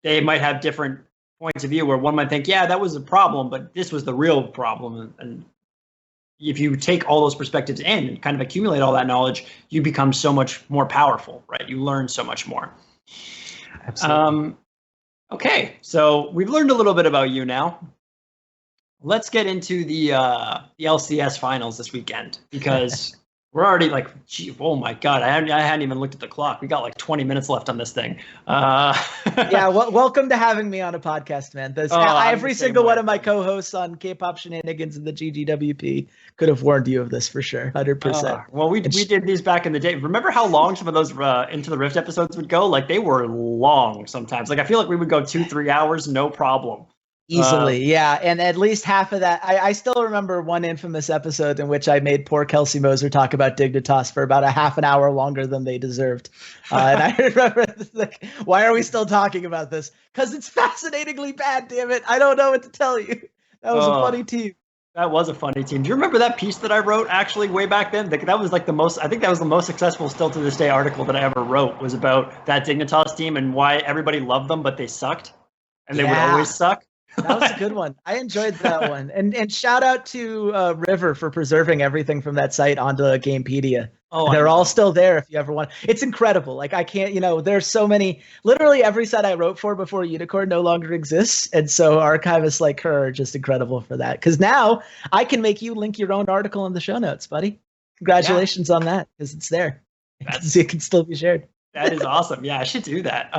S1: they might have different points of view where one might think, yeah, that was a problem, but this was the real problem. And if you take all those perspectives in and kind of accumulate all that knowledge, you become so much more powerful, right? You learn so much more.
S2: Absolutely.
S1: Okay, so we've learned a little bit about you now. Let's get into the LCS Finals this weekend, because we're already like, gee, oh my God, I hadn't even looked at the clock. We got like 20 minutes left on this thing.
S2: Yeah, welcome to having me on a podcast, man. Every single one of my co-hosts on K-Pop Shenanigans and the GGWP could have warned you of this for sure, 100%.
S1: Well, we did these back in the day. Remember how long some of those Into the Rift episodes would go? Like they were long sometimes. Like I feel like we would go 2-3 hours, no problem.
S2: Easily, yeah. And at least half of that, I still remember one infamous episode in which I made poor Kelsey Moser talk about Dignitas for about a half an hour longer than they deserved. And I remember, like, why are we still talking about this? Because it's fascinatingly bad, damn it. I don't know what to tell you. That was a funny team.
S1: That was a funny team. Do you remember that piece that I wrote actually way back then? That was like the most, I think that was the most successful still to this day article that I ever wrote, was about that Dignitas team and why everybody loved them, but they sucked. And they would always suck.
S2: That was a good one. I enjoyed that one. And shout out to River for preserving everything from that site onto Gamepedia. Oh, they're all still there if you ever want. It's incredible. Like I can't, there's so many, literally every site I wrote for before Unicorn no longer exists. And so archivists like her are just incredible for that. Because now I can make you link your own article in the show notes, buddy. Congratulations on that, because it's there. It can still be shared.
S1: That is awesome. Yeah, I should do that.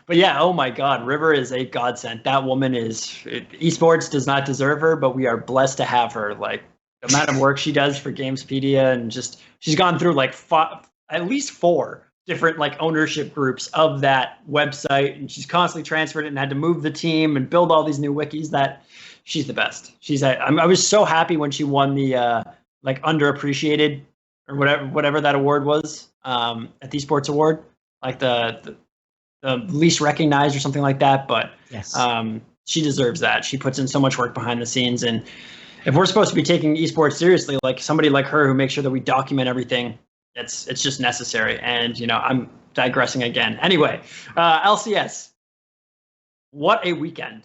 S1: But yeah, oh my God, River is a godsend. That woman esports does not deserve her, but we are blessed to have her. Like the amount of work she does for Gamespedia, and just she's gone through like at least 4 different like ownership groups of that website, and she's constantly transferred it and had to move the team and build all these new wikis. That she's the best. I was so happy when she won the like underappreciated or whatever that award was at the Esports Award, like the least recognized or something like that. But
S2: yes.
S1: She deserves that. She puts in so much work behind the scenes. And if we're supposed to be taking esports seriously, like somebody like her who makes sure that we document everything, it's just necessary. And, I'm digressing again. Anyway, LCS, what a weekend.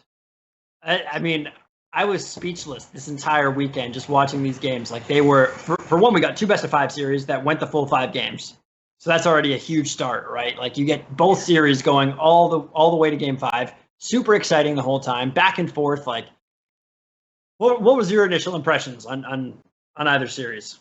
S1: I mean, I was speechless this entire weekend just watching these games. Like they were, for one, we got 2 best-of-5 series that went the full 5 games. So that's already a huge start, right? Like you get both series going all the way to game 5. Super exciting the whole time, back and forth. Like, what was your initial impressions on either series?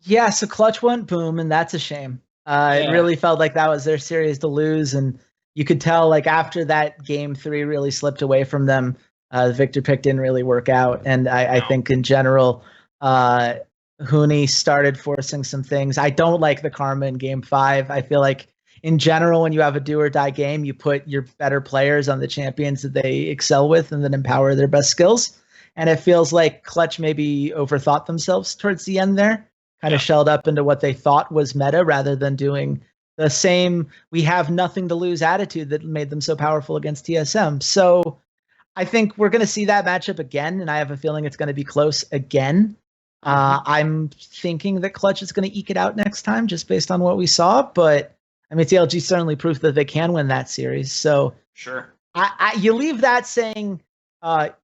S2: Yeah, so Clutch went boom, and that's a shame. It
S1: Yeah.
S2: really felt like that was their series to lose, and you could tell like after that game three really slipped away from them, the Victor pick didn't really work out, and I
S1: No.
S2: think in general, Hooney started forcing some things. I don't like the karma in game five. I feel like in general, when you have a do or die game, you put your better players on the champions that they excel with, and then empower their best skills. And it feels like Clutch maybe overthought themselves towards the end there, kind of
S1: Yeah.
S2: shelled up into what they thought was meta rather than doing the same we have nothing to lose attitude that made them so powerful against TSM. So I think we're going to see that matchup again, and I have a feeling it's going to be close again. I'm thinking that Clutch is going to eke it out next time just based on what we saw, but I mean, TLG certainly proved that they can win that series. So
S1: Sure.
S2: you leave that saying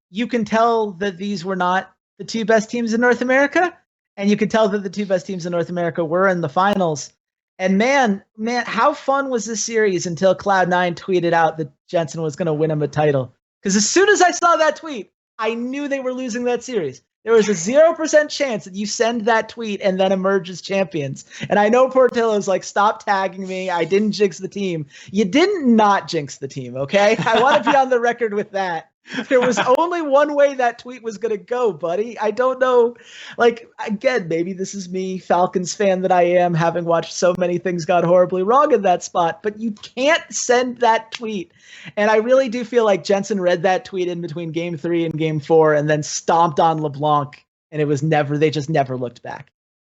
S2: you can tell that these were not the two best teams in North America, and you could tell that the two best teams in North America were in the finals. And man, how fun was this series until Cloud9 tweeted out that Jensen was going to win him a title? Because as soon as I saw that tweet, I knew they were losing that series. There was a 0% chance that you send that tweet and then emerge as champions. And I know Portillo's like, stop tagging me. I didn't jinx the team. You didn't not jinx the team, okay? I want to be on the record with that. There was only one way that tweet was going to go, buddy. I don't know. Like, again, maybe this is me, Falcons fan that I am, having watched so many things gone horribly wrong in that spot, but you can't send that tweet. And I really do feel like Jensen read that tweet in between game 3 and game 4 and then stomped on LeBlanc, and it was never, they just never looked back.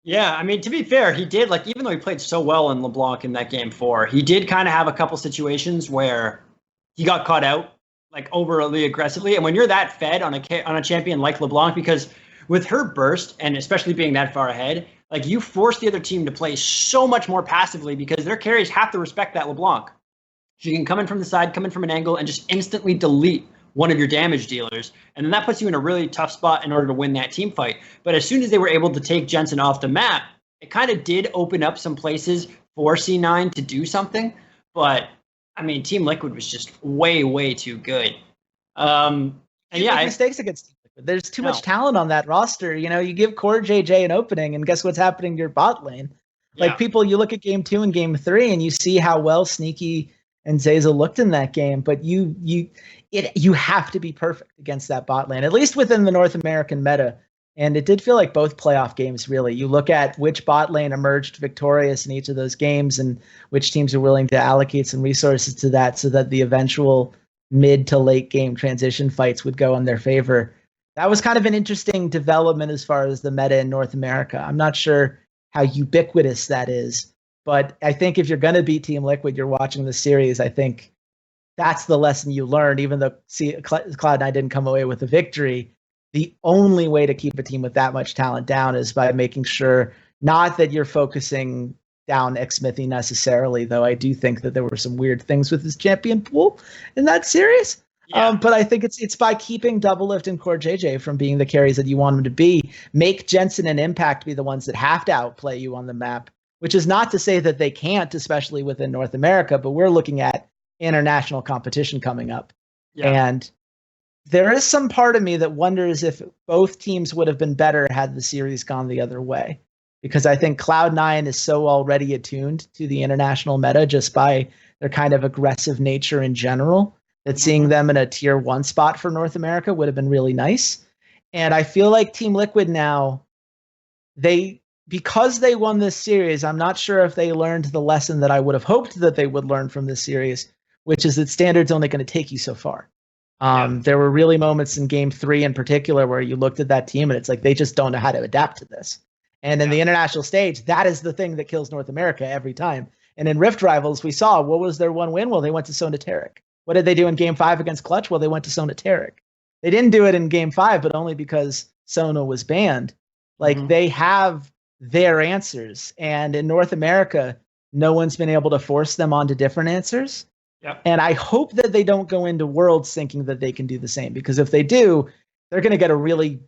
S1: Yeah, I mean, to be fair, he did, like, even though he played so well in LeBlanc in that game 4, he did kind of have a couple situations where he got caught out, like, overly aggressively. And when you're that fed on a champion like LeBlanc, because with her burst, and especially being that far ahead, like, you force the other team to play so much more passively because their carries have to respect that LeBlanc. She can come in from the side, come in from an angle, and just instantly delete one of your damage dealers. And then that puts you in a really tough spot in order to win that team fight. But as soon as they were able to take Jensen off the map, it kind of did open up some places for C9 to do something. But, I mean, Team Liquid was just way, way too good. And
S2: you make mistakes against Team Liquid. There's too much talent on that roster. You know, you give Core JJ an opening, and guess what's happening to your bot lane? Like, people, you look at game 2 and game 3, and you see how well Sneaky and Zayza looked in that game, but you have to be perfect against that bot lane, at least within the North American meta. And it did feel like both playoff games, really. You look at which bot lane emerged victorious in each of those games and which teams are willing to allocate some resources to that so that the eventual mid to late game transition fights would go in their favor. That was kind of an interesting development as far as the meta in North America. I'm not sure how ubiquitous that is, but I think if you're going to beat Team Liquid, you're watching the series. I think that's the lesson you learned, even though Cloud9 didn't come away with a victory. The only way to keep a team with that much talent down is by making sure not that you're focusing down Xmithy necessarily, though I do think that there were some weird things with his champion pool in that series. Yeah. But I think it's by keeping Doublelift and Core JJ from being the carries that you want them to be. Make Jensen and Impact be the ones that have to outplay you on the map, which is not to say that they can't, especially within North America, but we're looking at international competition coming up. Yeah. And there is some part of me that wonders if both teams would have been better had the series gone the other way. Because I think Cloud9 is so already attuned to the international meta just by their kind of aggressive nature in general that seeing them in a tier 1 spot for North America would have been really nice. And I feel like Team Liquid now, because they won this series, I'm not sure if they learned the lesson that I would have hoped that they would learn from this series, which is that standard's only going to take you so far. There were really moments in game 3 in particular where you looked at that team and it's like they just don't know how to adapt to this. And in the international stage, that is the thing that kills North America every time. And in Rift Rivals, we saw, what was their one win? Well, they went to Sonateric. What did they do in game 5 against Clutch? Well, they went to Sonateric. They didn't do it in game 5, but only because Sona was banned. Like, they have their answers. And in North America, no one's been able to force them onto different answers. Yep. And I hope that they don't go into Worlds thinking that they can do the same, because if they do, they're going to get a really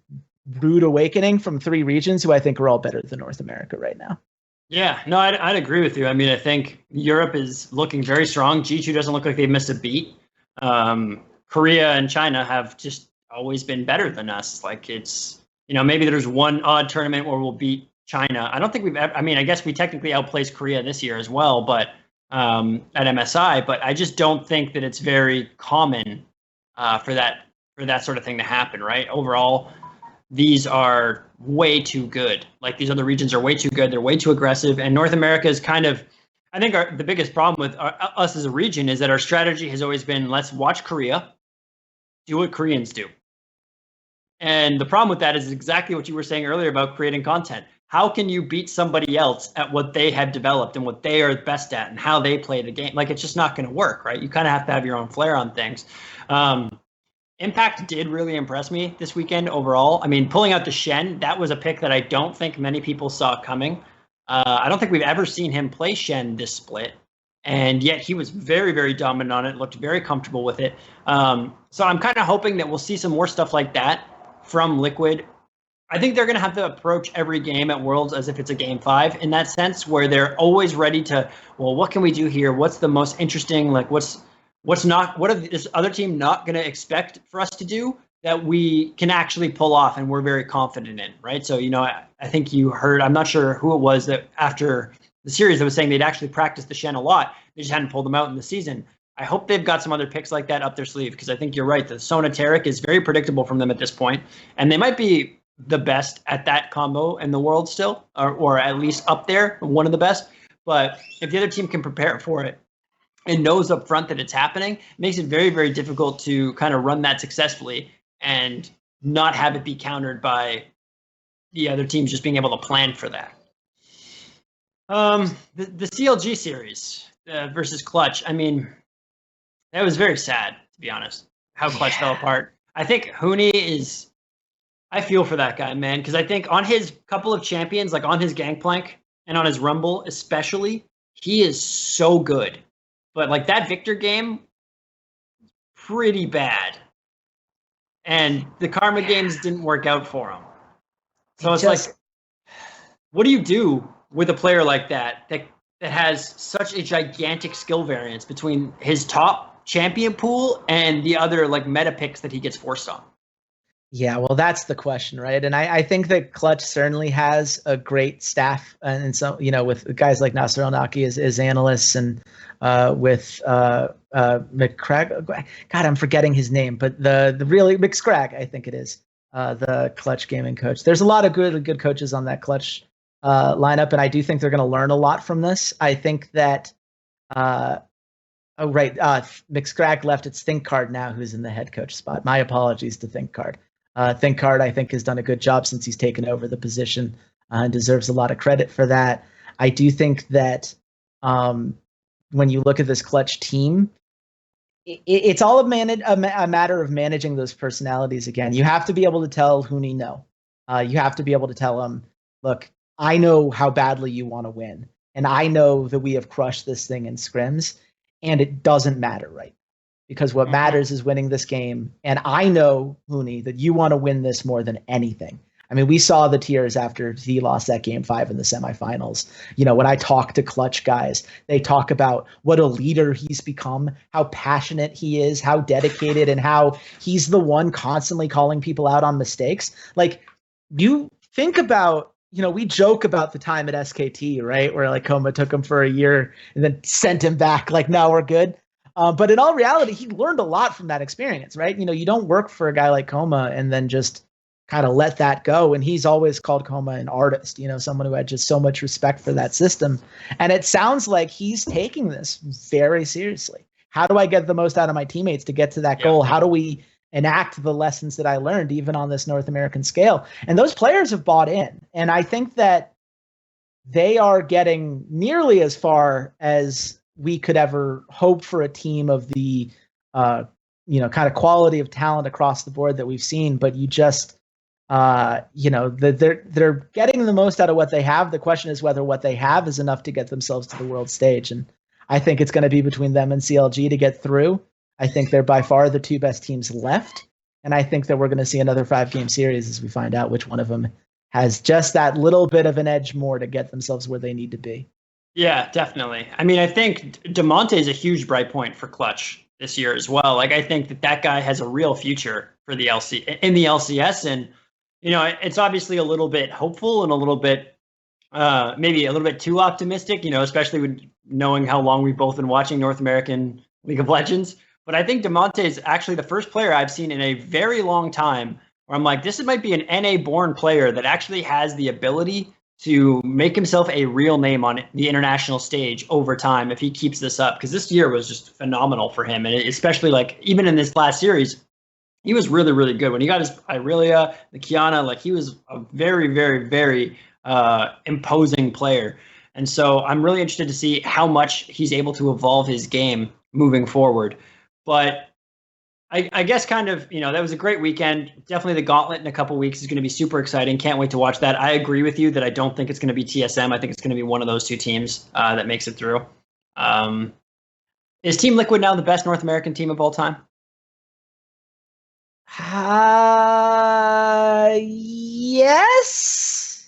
S2: rude awakening from 3 regions who I think are all better than North America right now.
S1: Yeah, no, I'd agree with you. I mean, I think Europe is looking very strong. G2 doesn't look like they've missed a beat. Korea and China have just always been better than us. Like, it's, maybe there's one odd tournament where we'll beat China. I don't think we've ever, I mean, I guess we technically outplaced Korea this year as well, but at MSI, but I just don't think that it's very common for that sort of thing to happen, right? Overall, these are way too good. Like these other regions are way too good. They're way too aggressive. And North America is kind of, I think the biggest problem with us as a region is that our strategy has always been, let's watch Korea, do what Koreans do. And the problem with that is exactly what you were saying earlier about creating content. How can you beat somebody else at what they have developed and what they are best at and how they play the game? Like, it's just not going to work, right? You kind of have to have your own flair on things. Impact did really impress me this weekend overall. I mean, pulling out the Shen, that was a pick that I don't think many people saw coming. I don't think we've ever seen him play Shen this split. And yet he was very, very dominant on it, looked very comfortable with it. So I'm kind of hoping that we'll see some more stuff like that from Liquid. I think they're going to have to approach every game at Worlds as if it's a Game 5 in that sense, where they're always ready to, well, what can we do here? What's the most interesting? Like, what are this other team not going to expect for us to do that we can actually pull off and we're very confident in, right? So, you know, I think you heard, I'm not sure who it was that after the series that was saying they'd actually practiced the Shen a lot. They just hadn't pulled them out in the season. I hope they've got some other picks like that up their sleeve, because I think you're right. The Sonateric is very predictable from them at this point, and they might be the best at that combo in the world still, or at least up there, one of the best. But if the other team can prepare for it and knows up front that it's happening, it makes it very, very difficult to kind of run that successfully and not have it be countered by the other teams just being able to plan for that. The CLG series versus Clutch, I mean, that was very sad, to be honest, how Clutch fell apart. I think Huni is, I feel for that guy, man, because I think on his couple of champions, like on his Gangplank and on his Rumble especially, he is so good. But like that Victor game, pretty bad. And the Karma games didn't work out for him. So it's like, what do you do with a player like that has such a gigantic skill variance between his top champion pool and the other like meta picks that he gets forced on?
S2: Yeah, well, that's the question, right? And I think that Clutch certainly has a great staff, and so, you know, with guys like Nasser El-Naki as analysts, and with McCrag. God, I'm forgetting his name, but the really McScrag, I think it is, the Clutch gaming coach. There's a lot of good coaches on that Clutch lineup, and I do think they're going to learn a lot from this. I think that McScrag left. It's ThinkCard now who's in the head coach spot. My apologies to ThinkCard. ThinkCard, I think, has done a good job since he's taken over the position and deserves a lot of credit for that. I do think that when you look at this Clutch team, it's all a matter of managing those personalities again. You have to be able to tell Huni no. You have to be able to tell him, look, I know how badly you want to win, and I know that we have crushed this thing in scrims, and it doesn't matter right now. Because what matters is winning this game. And I know, Huni, that you want to win this more than anything. I mean, we saw the tears after he lost that Game 5 in the semifinals. You know, when I talk to Clutch guys, they talk about what a leader he's become, how passionate he is, how dedicated, and how he's the one constantly calling people out on mistakes. Like, you think about, you know, we joke about the time at SKT, right? Where like Coma took him for a year and then sent him back like, now we're good. But in all reality, he learned a lot from that experience, right? You know, you don't work for a guy like Coma and then just kind of let that go. And he's always called Coma an artist, you know, someone who had just so much respect for that system. And it sounds like he's taking this very seriously. How do I get the most out of my teammates to get to that goal? How do we enact the lessons that I learned even on this North American scale? And those players have bought in. And I think that they are getting nearly as far as we could ever hope for a team of the, you know, kind of quality of talent across the board that we've seen. But you just, you know, they're getting the most out of what they have. The question is whether what they have is enough to get themselves to the world stage. And I think it's going to be between them and CLG to get through. I think they're by far the two best teams left. And I think that we're going to see another 5-game series as we find out which one of them has just that little bit of an edge more to get themselves where they need to be. Yeah,
S1: definitely. I mean, I think DeMonte is a huge bright point for Clutch this year as well. Like, I think that guy has a real future for the LCS, and, you know, it's obviously a little bit hopeful and a little bit maybe a little bit too optimistic, especially with knowing how long we've both been watching North American League of Legends. But I think Demonte is actually the first player I've seen in a very long time where I'm like, this might be an NA-born player that actually has the ability to make himself a real name on the international stage over time if he keeps this up. Because this year was just phenomenal for him. And especially, like, even in this last series, he was really, really good. When he got his Irelia, the Kiana, like, he was a very, very, very imposing player. And so I'm really interested to see how much he's able to evolve his game moving forward. But I guess kind of, that was a great weekend. Definitely the gauntlet in a couple weeks is going to be super exciting. Can't wait to watch that. I agree with you that I don't think it's going to be TSM. I think it's going to be one of those two teams that makes it through. Is Team Liquid now the best North American team of all time?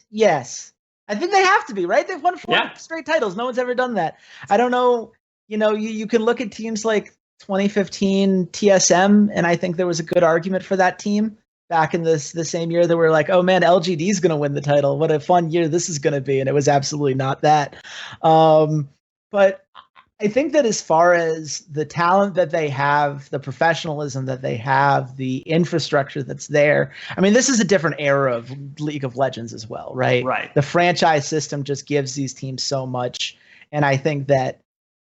S2: Yes. I think they have to be, right? They've won 4 straight titles. No one's ever done that. I don't know. You can look at teams like 2015 TSM, and I think there was a good argument for that team back in the same year that we're like, oh man, LGD is going to win the title. What a fun year this is going to be. And it was absolutely not that. But I think that as far as the talent that they have, the professionalism that they have, the infrastructure that's there, I mean, this is a different era of League of Legends as well, right?
S1: Right.
S2: The franchise system just gives these teams so much. And I think that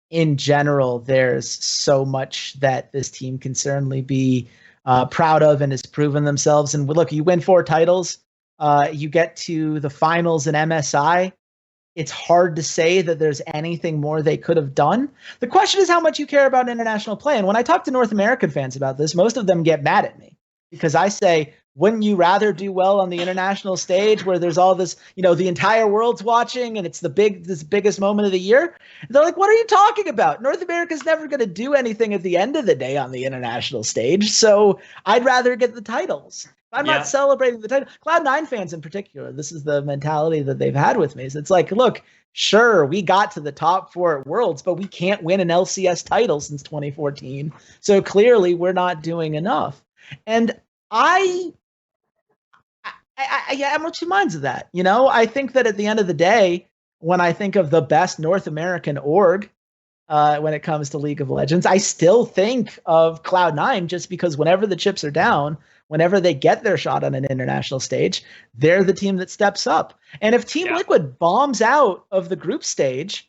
S2: in general, there's so much that this team can certainly be proud of and has proven themselves. And look, you win 4 titles, you get to the finals in MSI. It's hard to say that there's anything more they could have done. The question is how much you care about international play. And when I talk to North American fans about this, most of them get mad at me because I say, wouldn't you rather do well on the international stage where there's all this, the entire world's watching and it's this biggest moment of the year? And they're like, what are you talking about? North America's never going to do anything at the end of the day on the international stage. So I'd rather get the titles. I'm not celebrating the title. Cloud9 fans in particular, this is the mentality that they've had with me. So it's like, look, sure, we got to the top 4 at Worlds, but we can't win an LCS title since 2014. So clearly we're not doing enough. And I'm of two minds of that. I think that at the end of the day, when I think of the best North American org, when it comes to League of Legends, I still think of Cloud9 just because whenever the chips are down, whenever they get their shot on an international stage, they're the team that steps up. And if Team Liquid bombs out of the group stage,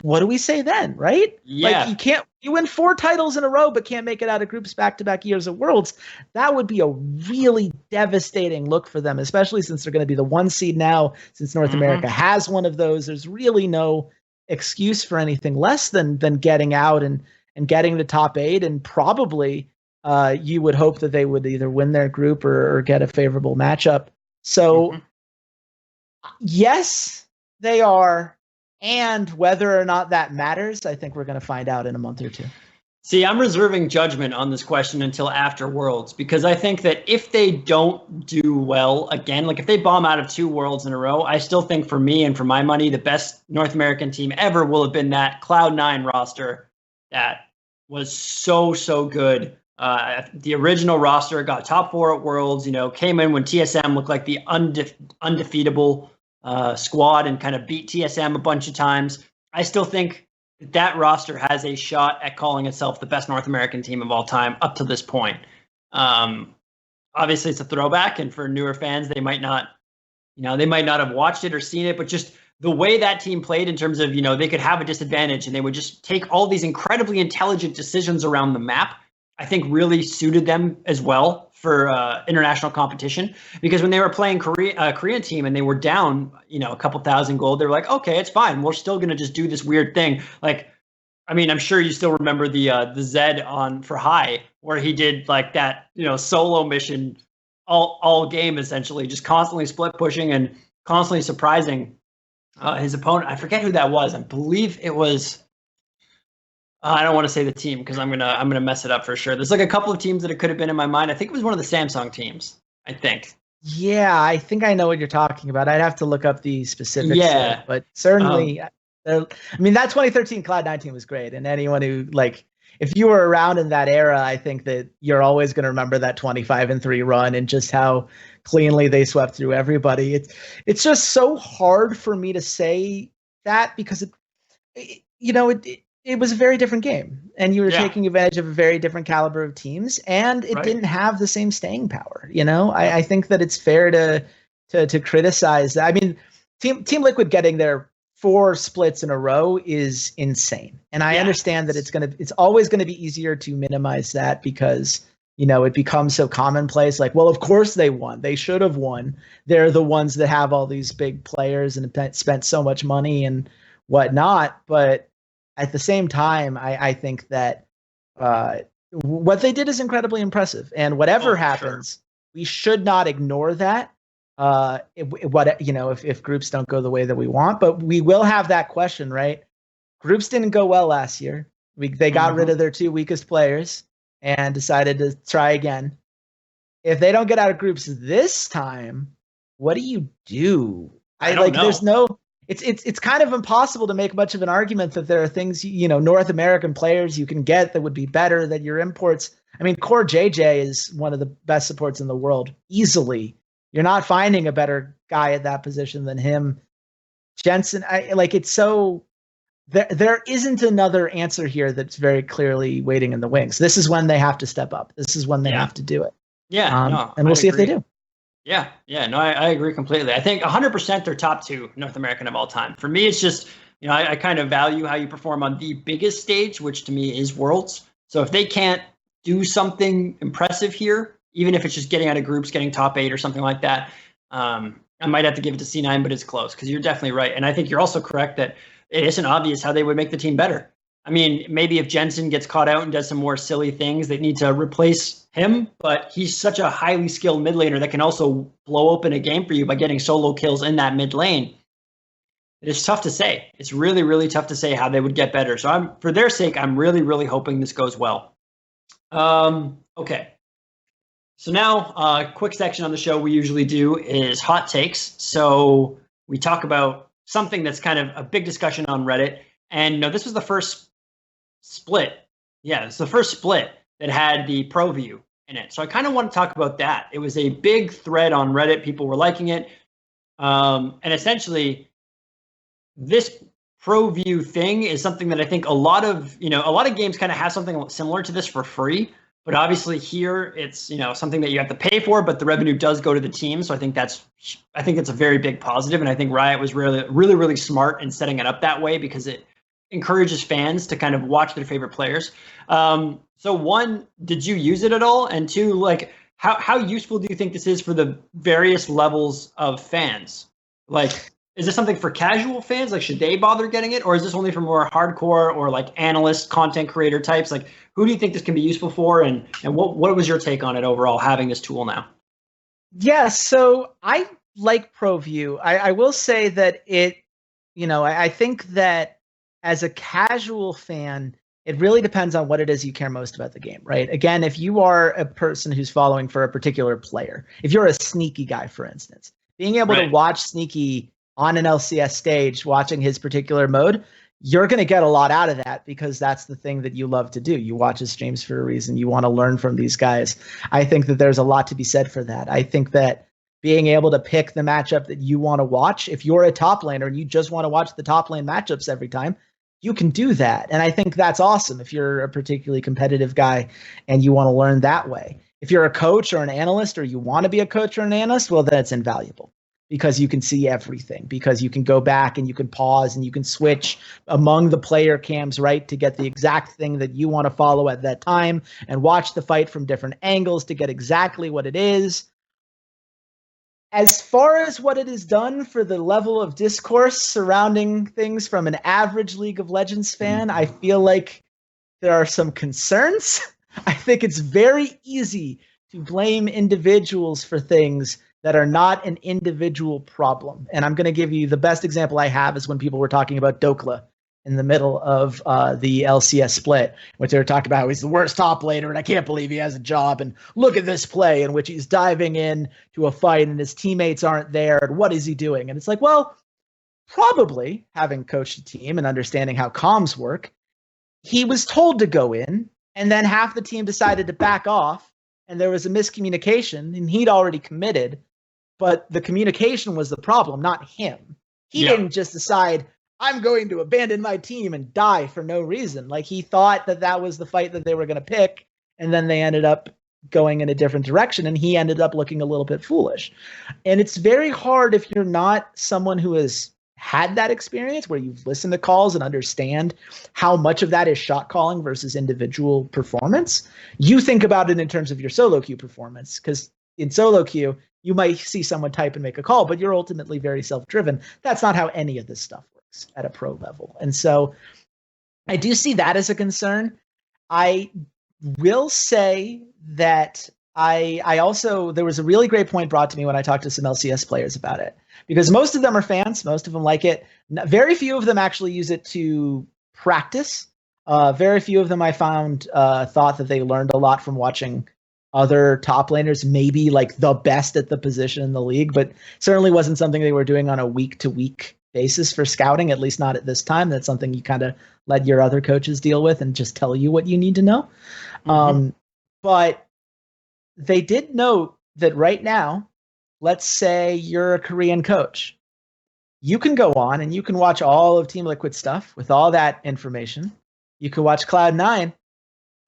S2: what do we say then, right?
S1: Yeah.
S2: Like you win 4 titles in a row, but can't make it out of groups back-to-back years at Worlds. That would be a really devastating look for them, especially since they're going to be the 1 seed now, since North America has one of those. There's really no excuse for anything less than getting out and getting to top 8. And probably you would hope that they would either win their group or get a favorable matchup. So yes, they are. And whether or not that matters, I think we're going to find out in a month or 2.
S1: See, I'm reserving judgment on this question until after Worlds, because I think that if they don't do well again, like if they bomb out of 2 Worlds in a row, I still think for me and for my money, the best North American team ever will have been that Cloud9 roster that was so, so good. The original roster got top 4 at Worlds, came in when TSM looked like the undefeatable squad and kind of beat TSM a bunch of times. I still think that roster has a shot at calling itself the best North American team of all time up to this point. Obviously, it's a throwback, and for newer fans, they might not have watched it or seen it, but just the way that team played in terms of, they could have a disadvantage and they would just take all these incredibly intelligent decisions around the map, I think really suited them as well for international competition. Because when they were playing Korean team and they were down, a couple thousand gold, they were like, okay, it's fine. We're still going to just do this weird thing. Like, I mean, I'm sure you still remember the Zed for High, where he did like that, solo mission all game, essentially, just constantly split pushing and constantly surprising his opponent. I forget who that was. I believe it was, I don't want to say the team because I'm gonna mess it up for sure. There's like a couple of teams that it could have been in my mind. I think it was one of the Samsung teams. I think. Yeah,
S2: I think I know what you're talking about. I'd have to look up the specifics. Yeah, but certainly, I mean that 2013 Cloud9 team was great, and anyone who if you were around in that era, I think that you're always going to remember that 25-3 run and just how cleanly they swept through everybody. It's just so hard for me to say that because it was a very different game, and you were taking advantage of a very different caliber of teams, and it didn't have the same staying power. I think that it's fair to criticize that. I mean, Team Liquid getting their 4 splits in a row is insane, and I understand that it's always going to be easier to minimize that because it becomes so commonplace. Like, well, of course they won. They should have won. They're the ones that have all these big players and spent so much money and whatnot. But at the same time, I think that what they did is incredibly impressive. And whatever happens, we should not ignore that. If groups don't go the way that we want, but we will have that question, right? Groups didn't go well last year. They got rid of their 2 weakest players and decided to try again. If they don't get out of groups this time, what do you do?
S1: I don't know.
S2: There's no. It's kind of impossible to make much of an argument that there are things, North American players you can get that would be better than your imports. I mean, Core JJ is one of the best supports in the world, easily. You're not finding a better guy at that position than him. Jensen, it's so there isn't another answer here that's very clearly waiting in the wings. This is when they have to step up. This is when they have to do it.
S1: Yeah,
S2: and we'll see if they do.
S1: Yeah, no, I agree completely. I think 100% they're top 2 North American of all time. For me, it's just, I kind of value how you perform on the biggest stage, which to me is Worlds. So if they can't do something impressive here, even if it's just getting out of groups, getting top 8 or something like that, I might have to give it to C9, but it's close because you're definitely right. And I think you're also correct that it isn't obvious how they would make the team better. I mean, maybe if Jensen gets caught out and does some more silly things, they need to replace him, but he's such a highly skilled mid laner that can also blow open a game for you by getting solo kills in that mid lane. It is tough to say. It's really, really tough to say how they would get better. So for their sake, I'm really, really hoping this goes well. Okay. So now a quick section on the show we usually do is hot takes. So we talk about something that's kind of a big discussion on Reddit. And this was the first split. Yeah, it's the first split that had the pro view in it. So I kind of want to talk about that. It was a big thread on Reddit. People were liking it. And essentially, this pro view thing is something that I think a lot of games kind of have something similar to this for free. But obviously here it's, something that you have to pay for, but the revenue does go to the team. So I think that's a very big positive. And I think Riot was really, really, really smart in setting it up that way because it encourages fans to kind of watch their favorite players. So 1, did you use it at all? And 2, how useful do you think this is for the various levels of fans? Is this something for casual fans? Should they bother getting it? Or is this only for more hardcore or analyst content creator types? Who do you think this can be useful for? And what was your take on it overall, having this tool now?
S2: Yeah, so I like ProView. I will say that I think that as a casual fan, it really depends on what it is you care most about the game, right? Again, if you are a person who's following for a particular player, if you're a Sneaky guy, for instance, being able to watch Sneaky on an LCS stage, watching his particular mode, you're going to get a lot out of that because that's the thing that you love to do. You watch his streams for a reason. You want to learn from these guys. I think that there's a lot to be said for that. I think that being able to pick the matchup that you want to watch, if you're a top laner and you just want to watch the top lane matchups every time, you can do that. And I think that's awesome if you're a particularly competitive guy and you want to learn that way. If you're a coach or an analyst or you want to be a coach or an analyst, well, then it's invaluable because you can see everything, because you can go back and you can pause and you can switch among the player cams, right, to get the exact thing that you want to follow at that time and watch the fight from different angles to get exactly what it is. As far as what it has done for the level of discourse surrounding things from an average League of Legends fan, I feel like there are some concerns. I think it's very easy to blame individuals for things that are not an individual problem. And I'm going to give you the best example I have is when people were talking about Dokla in the middle of the LCS split, which they were talking about how he's the worst top laner and I can't believe he has a job. And look at this play in which he's diving in to a fight and his teammates aren't there. And what is he doing? And it's like, well, probably having coached a team and understanding how comms work, he was told to go in, and then half the team decided to back off, and there was a miscommunication, and he'd already committed, but the communication was the problem, not him. He didn't just decide, I'm going to abandon my team and die for no reason. Like, he thought that that was the fight that they were going to pick, and then they ended up going in a different direction, and he ended up looking a little bit foolish. And it's very hard if you're not someone who has had that experience where you've listened to calls and understand how much of that is shot calling versus individual performance. You think about it in terms of your solo queue performance, because in solo queue, you might see someone type and make a call, but you're ultimately very self-driven. That's not how any of this stuff works at a pro level. And so I do see that as a concern. I will say that I also, there was a really great point brought to me when I talked to some LCS players about it, because most of them are fans. Most of them like it. Very few of them actually use it to practice. Very few of them I found thought that they learned a lot from watching other top laners, maybe like the best at the position in the league, but certainly wasn't something they were doing on a week-to-week basis for scouting, at least not at this time. That's something you kind of let your other coaches deal with and just tell you what you need to know. But they did note that right now, let's say you're a Korean coach. You can go on and you can watch all of Team Liquid stuff with all that information. You can watch Cloud9.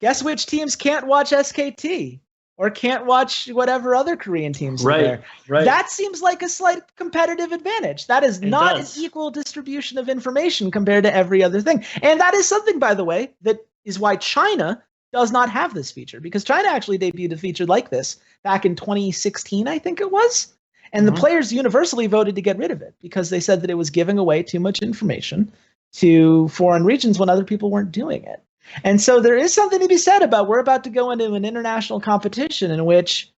S2: Guess which teams can't watch SKT or can't watch whatever other Korean teams are there?
S1: Right.
S2: That seems like a slight competitive advantage. That is not an equal distribution of information compared to every other thing. And that is something, by the way, that is why China does not have this feature, because China actually debuted a feature like this back in 2016, I think it was. And the players universally voted to get rid of it because they said that it was giving away too much information to foreign regions when other people weren't doing it. And so there is something to be said about, we're about to go into an international competition in which,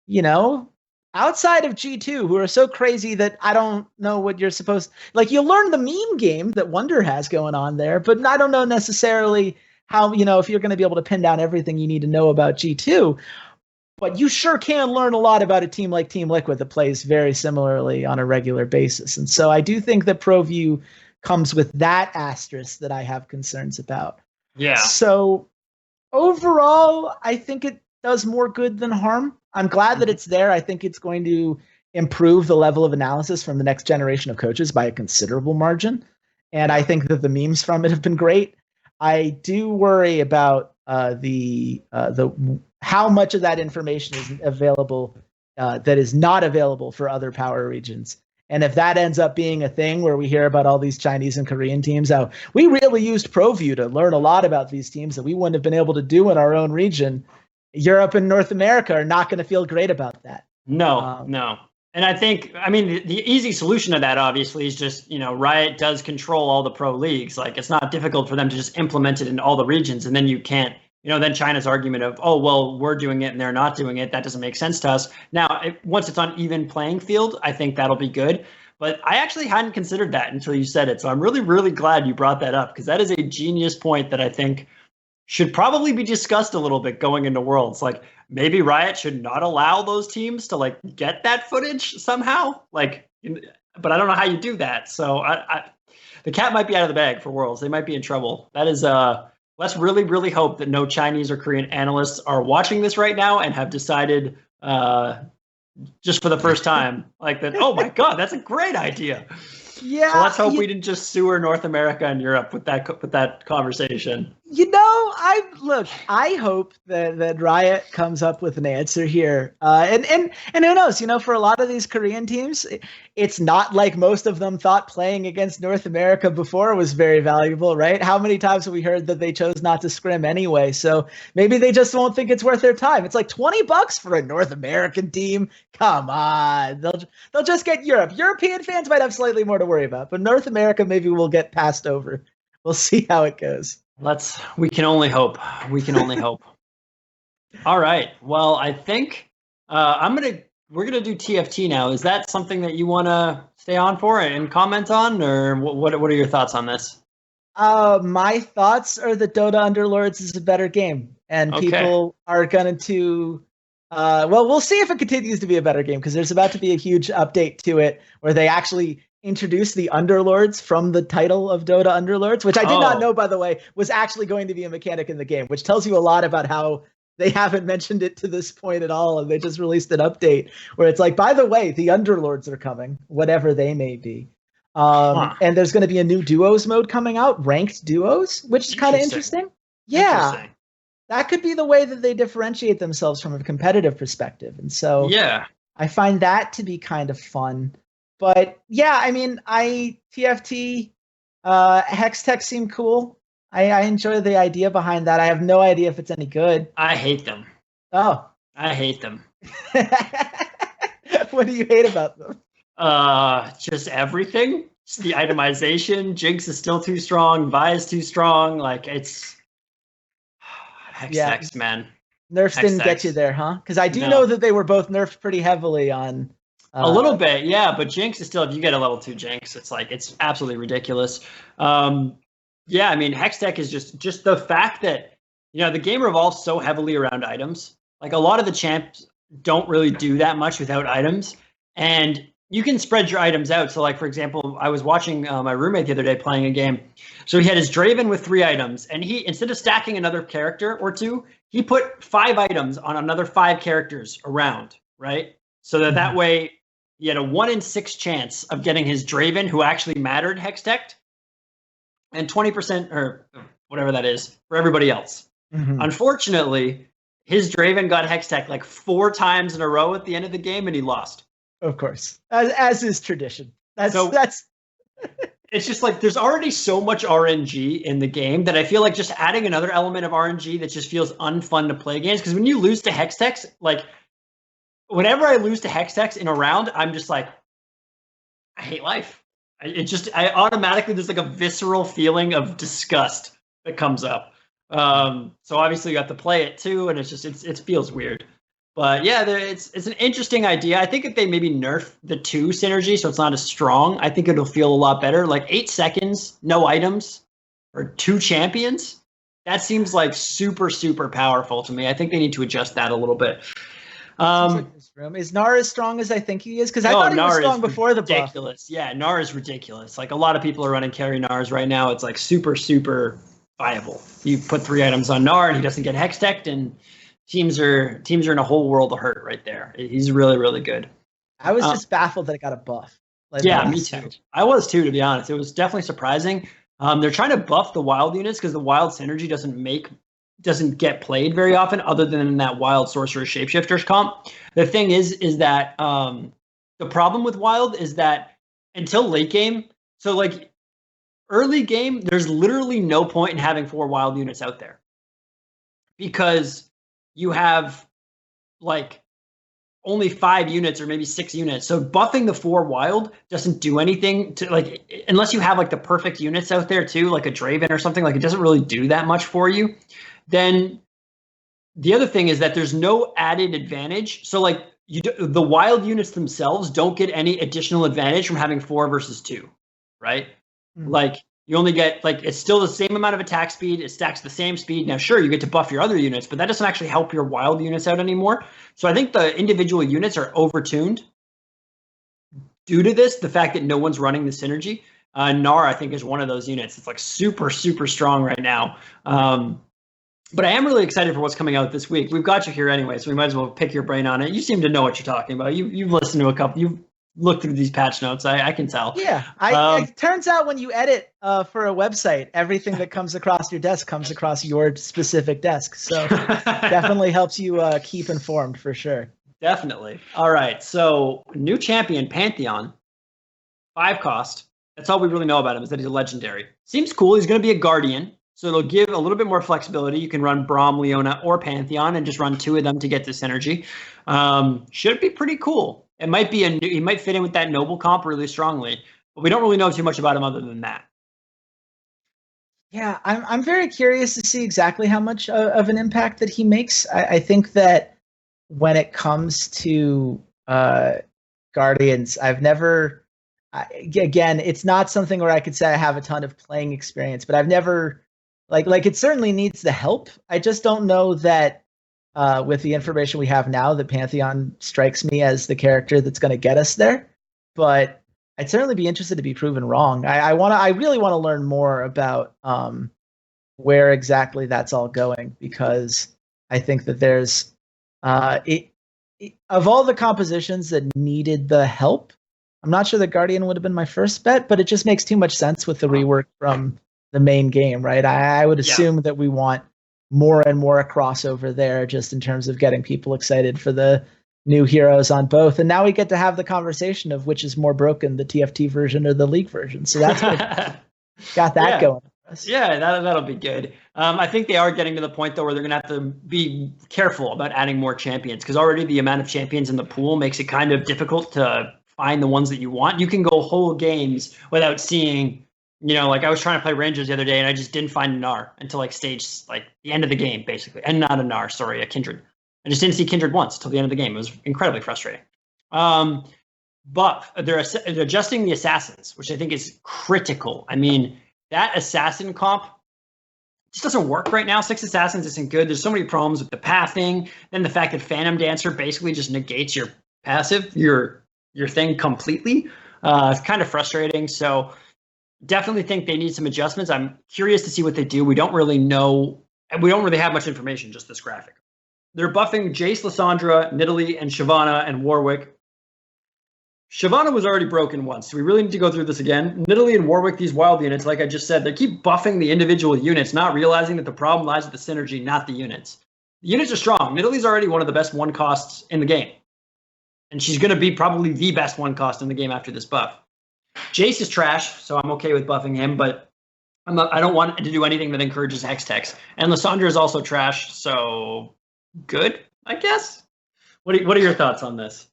S2: you know, outside of G2, who are so crazy that I don't know what you're supposed, like, you learn the meme game that Wonder has going on there, but I don't know necessarily how, you know, if you're going to be able to pin down everything you need to know about G2. But you sure can learn a lot about a team like Team Liquid that plays very similarly on a regular basis. And so I do think that ProView comes with that asterisk that I have concerns about.
S1: Yeah.
S2: So overall, I think it does more good than harm. I'm glad that it's there. I think it's going to improve the level of analysis from the next generation of coaches by a considerable margin. And I think that the memes from it have been great. I do worry about the how much of that information is available that is not available for other power regions. And if that ends up being a thing where we hear about all these Chinese and Korean teams, how we really used ProView to learn a lot about these teams that we wouldn't have been able to do in our own region, Europe and North America are not going to feel great about that.
S1: No. And I think, I mean, the easy solution to that, obviously, is just, you know, Riot does control all the pro leagues. Like, it's not difficult for them to just implement it in all the regions. And then you can't, you know, then China's argument of, oh, well, we're doing it and they're not doing it, that doesn't make sense to us. Now, once it's on even playing field, I think that'll be good. But I actually hadn't considered that until you said it. So I'm really, really glad you brought that up, because that is a genius point that I think should probably be discussed a little bit going into Worlds. Like, maybe Riot should not allow those teams to, like, get that footage somehow. Like, but I don't know how you do that. So the cat might be out of the bag for Worlds. They might be in trouble. That is, let's really, really hope that no Chinese or Korean analysts are watching this right now and have decided, just for the first time, like, that, oh my God, that's a great idea.
S2: Yeah.
S1: So let's hope we didn't just sewer North America and Europe with that conversation.
S2: You know, I hope that Riot comes up with an answer here. And who knows, you know, for a lot of these Korean teams, it's not like most of them thought playing against North America before was very valuable, right? How many times have we heard that they chose not to scrim anyway? So maybe they just won't think it's worth their time. It's like $20 for a North American team. Come on. They'll just get Europe. European fans might have slightly more to worry about, but North America maybe will get passed over. We'll see how it goes.
S1: We can only hope. We can only hope. All right. Well, I think we're gonna do TFT now. Is that something that you want to stay on for and comment on, or what are your thoughts on this?
S2: My thoughts are that Dota Underlords is a better game, and people are going to. Well, we'll see if it continues to be a better game, because there's about to be a huge update to it where they actually introduced the Underlords from the title of Dota Underlords, which I did not
S1: Oh.
S2: know, by the way, was actually going to be a mechanic in the game, which tells you a lot about how they haven't mentioned it to this point at all. And they just released an update where it's like, by the way, the Underlords are coming, whatever they may be. And there's going to be a new duos mode coming out, ranked duos, which is kind of interesting. Yeah. That could be the way that they differentiate themselves from a competitive perspective. And so
S1: yeah,
S2: I find that to be kind of fun. But yeah, I mean, TFT, Hextech seem cool. I enjoy the idea behind that. I have no idea if it's any good.
S1: I hate them.
S2: Oh.
S1: I hate them.
S2: What do you hate about them?
S1: Just everything. Just the itemization. Jinx is still too strong. Vi is too strong. Like, it's Hextech, man.
S2: Nerfs didn't get you there, huh? Because I do know that they were both nerfed pretty heavily on.
S1: A little bit, yeah. But Jinx is still, if you get a level 2 Jinx, it's like, it's absolutely ridiculous. Yeah, I mean, Hextech is just the fact that, the game revolves so heavily around items. Like, a lot of the champs don't really do that much without items. And you can spread your items out. So, like, for example, I was watching my roommate the other day playing a game. So he had his Draven with 3 items. And he, instead of stacking another character or 2, he put 5 items on another 5 characters around, right? So that way he had a 1 in 6 chance of getting his Draven, who actually mattered, Hextech, and 20% or whatever that is for everybody else. Unfortunately, his Draven got Hextech like 4 times in a row at the end of the game, and he lost.
S2: Of course, as is tradition. That's
S1: It's just like there's already so much RNG in the game that I feel like just adding another element of RNG that just feels unfun to play against. Because when you lose to Hextech, like whenever I lose to Hextech in a round, I'm just like, I hate life. I automatically, there's like a visceral feeling of disgust that comes up. So obviously you have to play it too, and it feels weird. But yeah, it's an interesting idea. I think if they maybe nerf the 2 synergy so it's not as strong, I think it'll feel a lot better. Like 8 seconds, no items, or 2 champions. That seems like super, super powerful to me. I think they need to adjust that a little bit.
S2: Is Gnar as strong as I think he is? Because I thought he was strong before the buff.
S1: Ridiculous. Yeah, Gnar is ridiculous. Like a lot of people are running carry Gnars right now. It's like super, super viable. You put 3 items on Gnar and he doesn't get Hextech, and teams are in a whole world of hurt right there. He's really, really good.
S2: I was just baffled that it got a buff.
S1: Yeah, me too. I was too, to be honest. It was definitely surprising. They're trying to buff the wild units because the wild synergy doesn't get played very often, other than in that wild sorcerer shapeshifters comp. The thing is that the problem with wild is that until late game, so like early game, there's literally no point in having 4 wild units out there because you have like only 5 units or maybe 6 units. So buffing the 4 wild doesn't do anything to, like, unless you have like the perfect units out there too, like a Draven or something. Like, it doesn't really do that much for you. Then the other thing is that there's no added advantage. So like the wild units themselves don't get any additional advantage from having 4 versus 2, right? Like you only get, like, it's still the same amount of attack speed. It stacks the same speed. Now, sure, you get to buff your other units, but that doesn't actually help your wild units out anymore. So I think the individual units are overtuned due to this, the fact that no one's running the synergy. Gnar, I think, is one of those units. It's like super, super strong right now. But I am really excited for what's coming out this week. We've got you here anyway, so we might as well pick your brain on it. You seem to know what you're talking about. You've listened to a couple. You've looked through these patch notes. I can tell.
S2: Yeah. It turns out when you edit for a website, everything that comes across your desk comes across your specific desk. So definitely helps you keep informed for sure.
S1: Definitely. All right. So new champion, Pantheon. 5 cost. That's all we really know about him, is that he's a legendary. Seems cool. He's going to be a guardian. So it'll give a little bit more flexibility. You can run Braum, Leona, or Pantheon and just run 2 of them to get this synergy. Should be pretty cool. It might be he might fit in with that noble comp really strongly, but we don't really know too much about him other than that.
S2: Yeah, I'm very curious to see exactly how much of an impact that he makes. I think that when it comes to Guardians, I've never. Again, it's not something where I could say I have a ton of playing experience, but I've never. Like it certainly needs the help. I just don't know that with the information we have now, that Pantheon strikes me as the character that's going to get us there. But I'd certainly be interested to be proven wrong. I really want to learn more about where exactly that's all going, because I think that there's of all the compositions that needed the help, I'm not sure that Guardian would have been my first bet, but it just makes too much sense with the rework from the main game, right? I would assume that we want more and more crossover there, just in terms of getting people excited for the new heroes on both. And now we get to have the conversation of which is more broken, the TFT version or the League version. So that's got that going.
S1: Yeah, that'll be good. I think they are getting to the point, though, where they're going to have to be careful about adding more champions, because already the amount of champions in the pool makes it kind of difficult to find the ones that you want. You can go whole games without seeing, like I was trying to play Rangers the other day, and I just didn't find a Gnar until the end of the game, basically. And not a Gnar, sorry, a Kindred. I just didn't see Kindred once till the end of the game. It was incredibly frustrating. But they're adjusting the assassins, which I think is critical. I mean, that assassin comp just doesn't work right now. 6 assassins isn't good. There's so many problems with the pathing. Then the fact that Phantom Dancer basically just negates your passive, your thing completely. It's kind of frustrating. So definitely think they need some adjustments. I'm curious to see what they do. We don't really know, and we don't really have much information, just this graphic. They're buffing Jace, Lissandra, Nidalee, and Shyvana and Warwick. Shyvana was already broken once, so we really need to go through this again. Nidalee and Warwick, these wild units, like I just said, they keep buffing the individual units, not realizing that the problem lies with the synergy, not the units. The units are strong. Nidalee's already one of the best one costs in the game. And she's going to be probably the best one cost in the game after this buff. Jace is trash, so I'm okay with buffing him, but I don't want to do anything that encourages Hextech. And Lissandra is also trash, so good, I guess. What are your thoughts on this?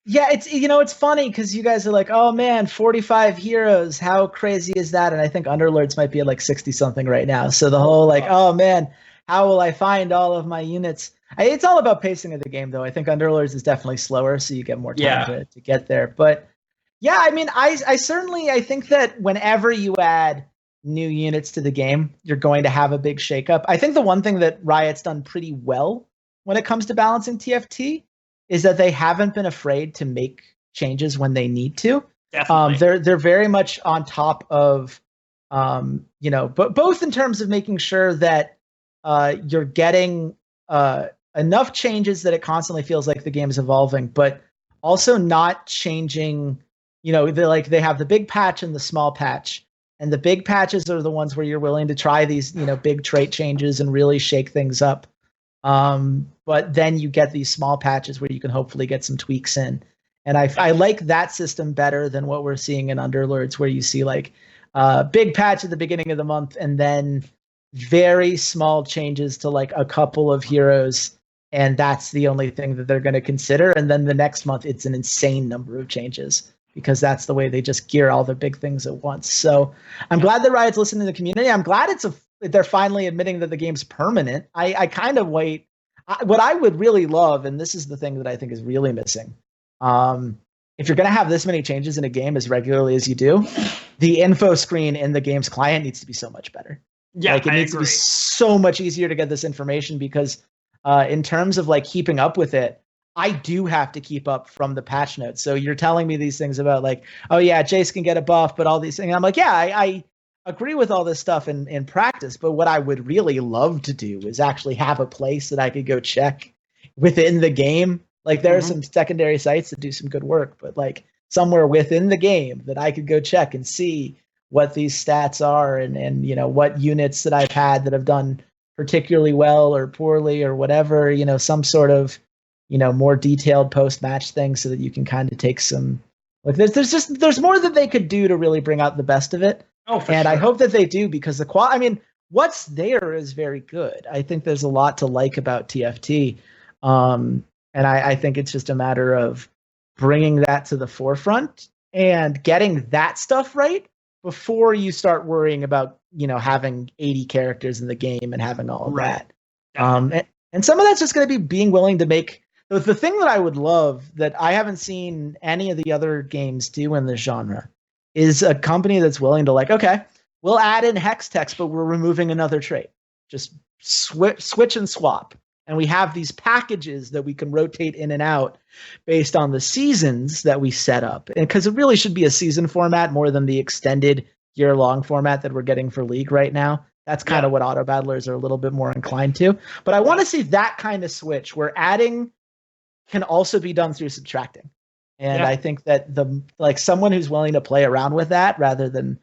S2: Yeah, it's funny because you guys are like, oh man, 45 heroes, how crazy is that? And I think Underlords might be at like 60 something right now. So the whole like, oh man, how will I find all of my units? It's all about pacing of the game, though. I think Underlords is definitely slower, so you get more time to get there. But yeah, I mean, I think that whenever you add new units to the game, you're going to have a big shakeup. I think the one thing that Riot's done pretty well when it comes to balancing TFT is that they haven't been afraid to make changes when they need to. They're very much on top of, but both in terms of making sure that you're getting enough changes that it constantly feels like the game is evolving, but also not changing. They have the big patch and the small patch, and the big patches are the ones where you're willing to try these, big trait changes and really shake things up. But then you get these small patches where you can hopefully get some tweaks in. And I like that system better than what we're seeing in Underlords, where you see like big patch at the beginning of the month and then very small changes to like a couple of heroes. And that's the only thing that they're going to consider. And then the next month, it's an insane number of changes because that's the way they just gear all the big things at once. So I'm glad that Riot's listening to the community. I'm glad they're finally admitting that the game's permanent. I kind of wait. What I would really love, and this is the thing that I think is really missing, if you're going to have this many changes in a game as regularly as you do, the info screen in the game's client needs to be so much better.
S1: Yeah,
S2: it needs to be so much easier to get this information because in terms of like keeping up with it, I do have to keep up from the patch notes. So you're telling me these things about like, oh yeah, Jace can get a buff, but all these things. I'm like, yeah, I agree with all this stuff in practice, but what I would really love to do is actually have a place that I could go check within the game. Like there are some secondary sites that do some good work, but like somewhere within the game that I could go check and see what these stats are and what units that I've had that have done particularly well or poorly or whatever, some sort of, more detailed post-match thing so that you can kind of take some, like there's more that they could do to really bring out the best of it.
S1: Oh, for
S2: and
S1: sure.
S2: I hope that they do because what's there is very good. I think there's a lot to like about TFT. And I think it's just a matter of bringing that to the forefront and getting that stuff right before you start worrying about, having 80 characters in the game and having all of that. And some of that's just going to be being willing to make the thing that I would love that I haven't seen any of the other games do in this genre is a company that's willing to like, okay, we'll add in Hextech, but we're removing another trait. Just switch and swap. And we have these packages that we can rotate in and out based on the seasons that we set up. And because it really should be a season format more than the extended year-long format that we're getting for League right now. That's kind of what auto battlers are a little bit more inclined to. But I want to see that kind of switch where adding can also be done through subtracting. And I think that someone who's willing to play around with that rather than,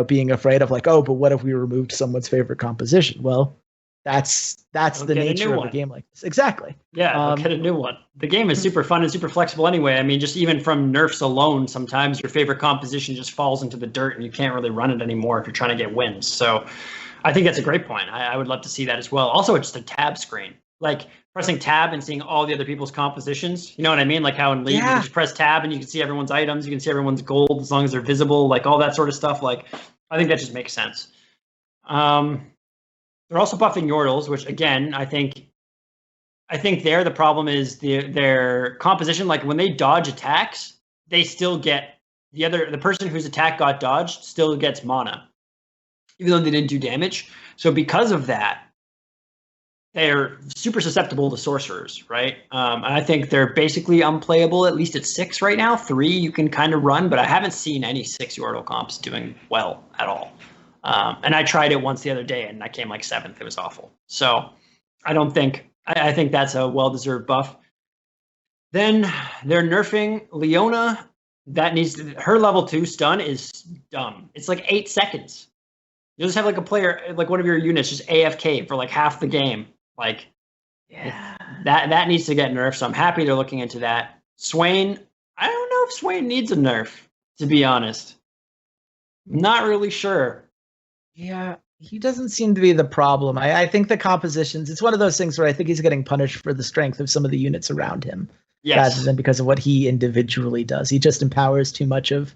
S2: being afraid of oh, but what if we removed someone's favorite composition? Well, that's the nature of a game like this. Exactly.
S1: Yeah, get a new one. The game is super fun and super flexible anyway. I mean, just even from nerfs alone, sometimes your favorite composition just falls into the dirt and you can't really run it anymore if you're trying to get wins. So I think that's a great point. I would love to see that as well. Also, it's just a tab screen. Pressing tab and seeing all the other people's compositions. You know what I mean? Like how in League, you just press tab and you can see everyone's items. You can see everyone's gold as long as they're visible, all that sort of stuff. I think that just makes sense. They're also buffing Yordles, which again, I think there the problem is their composition. When they dodge attacks, they still get the person whose attack got dodged still gets mana, even though they didn't do damage. So because of that, they're super susceptible to sorcerers, right? And I think they're basically unplayable, at least at 6 right now. 3 you can kind of run, but I haven't seen any 6 Yordle comps doing well at all. And I tried it once the other day, and I came 7th. It was awful. So I think that's a well-deserved buff. Then they're nerfing Leona. Her level 2 stun is dumb. It's 8 seconds. You'll just have a player, one of your units just AFK for half the game. That needs to get nerfed. So I'm happy they're looking into that. Swain, I don't know if Swain needs a nerf, to be honest. Not really sure.
S2: Yeah, he doesn't seem to be the problem. I think the compositions, it's one of those things where I think he's getting punished for the strength of some of the units around him. Rather than because of what he individually does. He just empowers too much of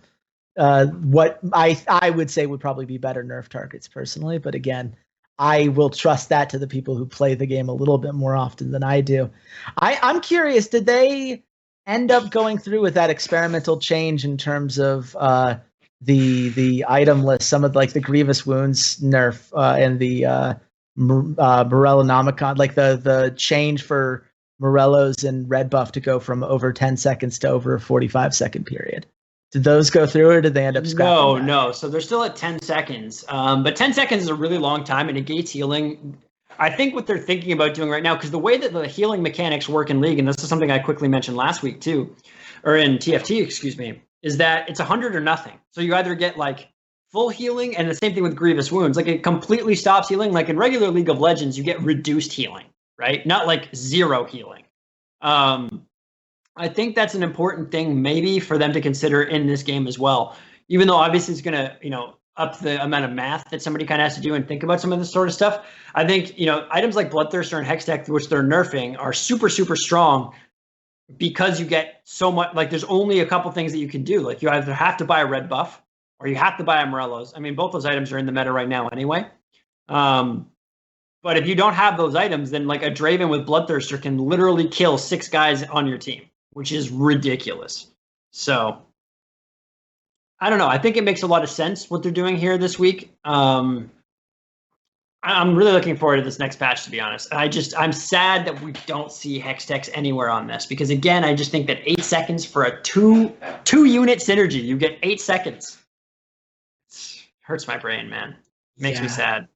S2: what I would say would probably be better nerf targets personally. But again, I will trust that to the people who play the game a little bit more often than I do. I'm curious, did they end up going through with that experimental change in terms of the item list, some of the Grievous Wounds nerf and the Morellonomicon, the change for Morello's and red buff to go from over 10 seconds to over a 45-second period? Did those go through, or did they end up scrapping that?
S1: No. So they're still at 10 seconds. But 10 seconds is a really long time, and negates healing. I think what they're thinking about doing right now, because the way that the healing mechanics work in League, and this is something I quickly mentioned last week too, or in TFT, excuse me, is that it's 100 or nothing. So you either get full healing, and the same thing with Grievous Wounds. It completely stops healing. In regular League of Legends, you get reduced healing, right? Not zero healing. I think that's an important thing maybe for them to consider in this game as well. Even though obviously it's going to, up the amount of math that somebody kind of has to do and think about some of this sort of stuff. I think, items like Bloodthirster and Hextech, which they're nerfing, are super, super strong because you get so much, there's only a couple things that you can do. You either have to buy a red buff or you have to buy a Morello's. I mean, both those items are in the meta right now anyway. But if you don't have those items, then a Draven with Bloodthirster can literally kill 6 guys on your team, which is ridiculous. So I don't know. I think it makes a lot of sense what they're doing here this week. I'm really looking forward to this next patch, to be honest. I'm sad that we don't see Hextechs anywhere on this, because again, I just think that 8 seconds for a two unit synergy, you get 8 seconds. It hurts my brain, man. It makes me sad.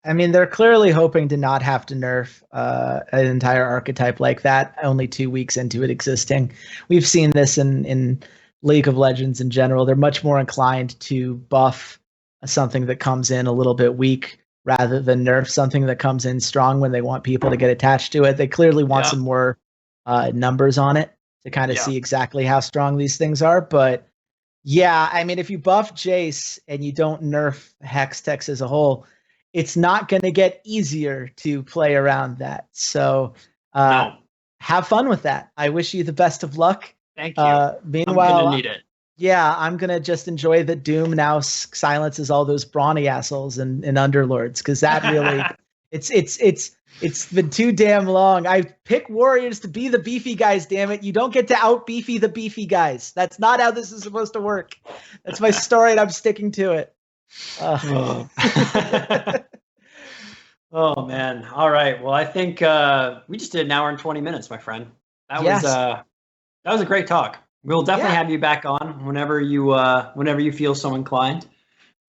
S2: I mean, they're clearly hoping to not have to nerf an entire archetype like that only 2 weeks into it existing. We've seen this in League of Legends in general. They're much more inclined to buff something that comes in a little bit weak rather than nerf something that comes in strong when they want people to get attached to it. They clearly want some more numbers on it to kind of see exactly how strong these things are. But yeah, I mean, if you buff Jace and you don't nerf Hextech as a whole, it's not going to get easier to play around that. So have fun with that. I wish you the best of luck.
S1: Thank you.
S2: Meanwhile,
S1: I'm gonna need it.
S2: Yeah, I'm going to just enjoy that Doom now silences all those brawny assholes and underlords, because that really, it's been too damn long. I pick warriors to be the beefy guys, damn it. You don't get to out beefy the beefy guys. That's not how this is supposed to work. That's my story, and I'm sticking to it.
S1: Oh man. All right. Well, I think we just did an hour and 20 minutes, my friend.
S2: Yes.
S1: That was a great talk. We'll definitely
S2: Yeah.
S1: have you back on whenever you feel so inclined.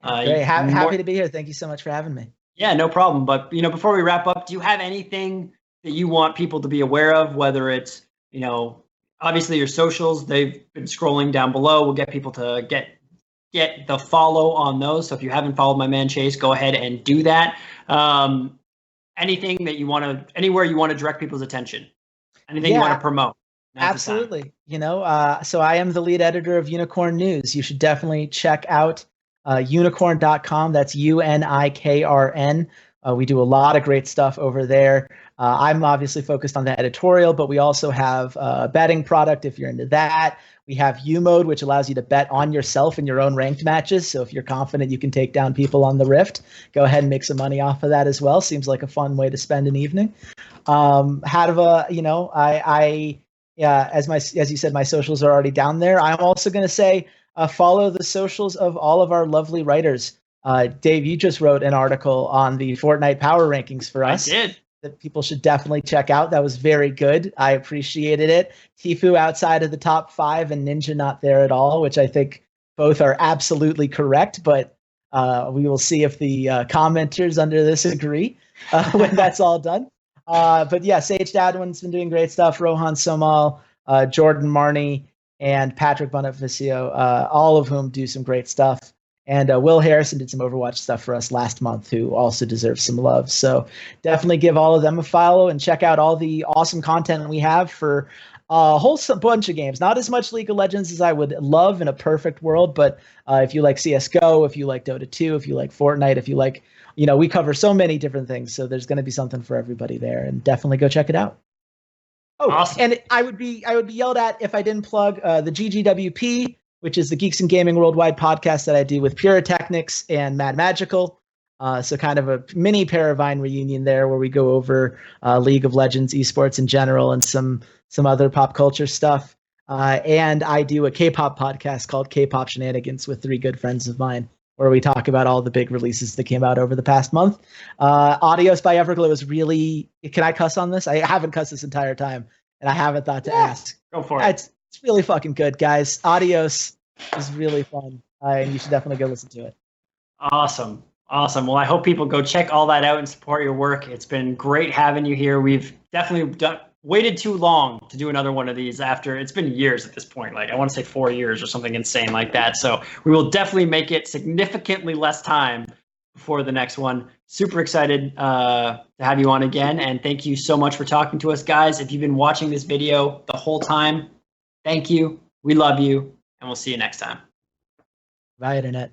S2: Great.
S1: More,
S2: Happy to be here. Thank you so much for having me.
S1: yeah, no problem. But before we wrap up, do you have anything that you want people to be aware of? Whether it's obviously your socials, they've been scrolling down below. We'll get people to get the follow on those. So if you haven't followed my man Chase, go ahead and do that. Anything that anywhere you want to direct people's attention, anything you want to promote.
S2: Absolutely. So I am the lead editor of Unicorn News. You should definitely check out unicorn.com. That's UNIKRN. We do a lot of great stuff over there. I'm obviously focused on the editorial, but we also have a betting product if you're into that. We have U-Mode, which allows you to bet on yourself in your own ranked matches. So if you're confident you can take down people on the Rift, go ahead and make some money off of that as well. Seems like a fun way to spend an evening. As you said, my socials are already down there. I'm also going to say follow the socials of all of our lovely writers. Dave, you just wrote an article on the Fortnite power rankings for us.
S1: I did.
S2: That people should definitely check out. That was very good. I appreciated it. Tifu outside of the top 5 and Ninja not there at all, which I think both are absolutely correct, but we will see if the commenters under this agree when that's all done. But yeah, Sage Dadwin's been doing great stuff. Rohan Somal, Jordan Marnie, and Patrick Bonifacio, all of whom do some great stuff. And Will Harrison did some Overwatch stuff for us last month, who also deserves some love. So definitely give all of them a follow and check out all the awesome content we have for a whole bunch of games. Not as much League of Legends as I would love in a perfect world, but if you like CSGO, if you like Dota 2, if you like Fortnite, if you like, we cover so many different things. So there's going to be something for everybody there, and definitely go check it out. Oh, awesome. And I would be yelled at if I didn't plug the GGWP, which is the Geeks and Gaming Worldwide podcast that I do with Pyrotechnics and Mad Magical. So kind of a mini Paravine reunion there where we go over League of Legends, esports in general, and some other pop culture stuff. And I do a K-pop podcast called K-pop Shenanigans with 3 good friends of mine, where we talk about all the big releases that came out over the past month. Adios by Everglow is really... Can I cuss on this? I haven't cussed this entire time, and I haven't thought to ask.
S1: Go for it.
S2: It's really fucking good, guys. Adios is really fun, and you should definitely go listen to it.
S1: Awesome. Well, I hope people go check all that out and support your work. It's been great having you here. We've definitely waited too long to do another one of these after it's been years at this point. Like I want to say 4 years or something insane like that. So we will definitely make it significantly less time before the next one. Super excited to have you on again. And thank you so much for talking to us, guys. If you've been watching this video the whole time, thank you. We love you. And we'll see you next time.
S2: Bye, Internet.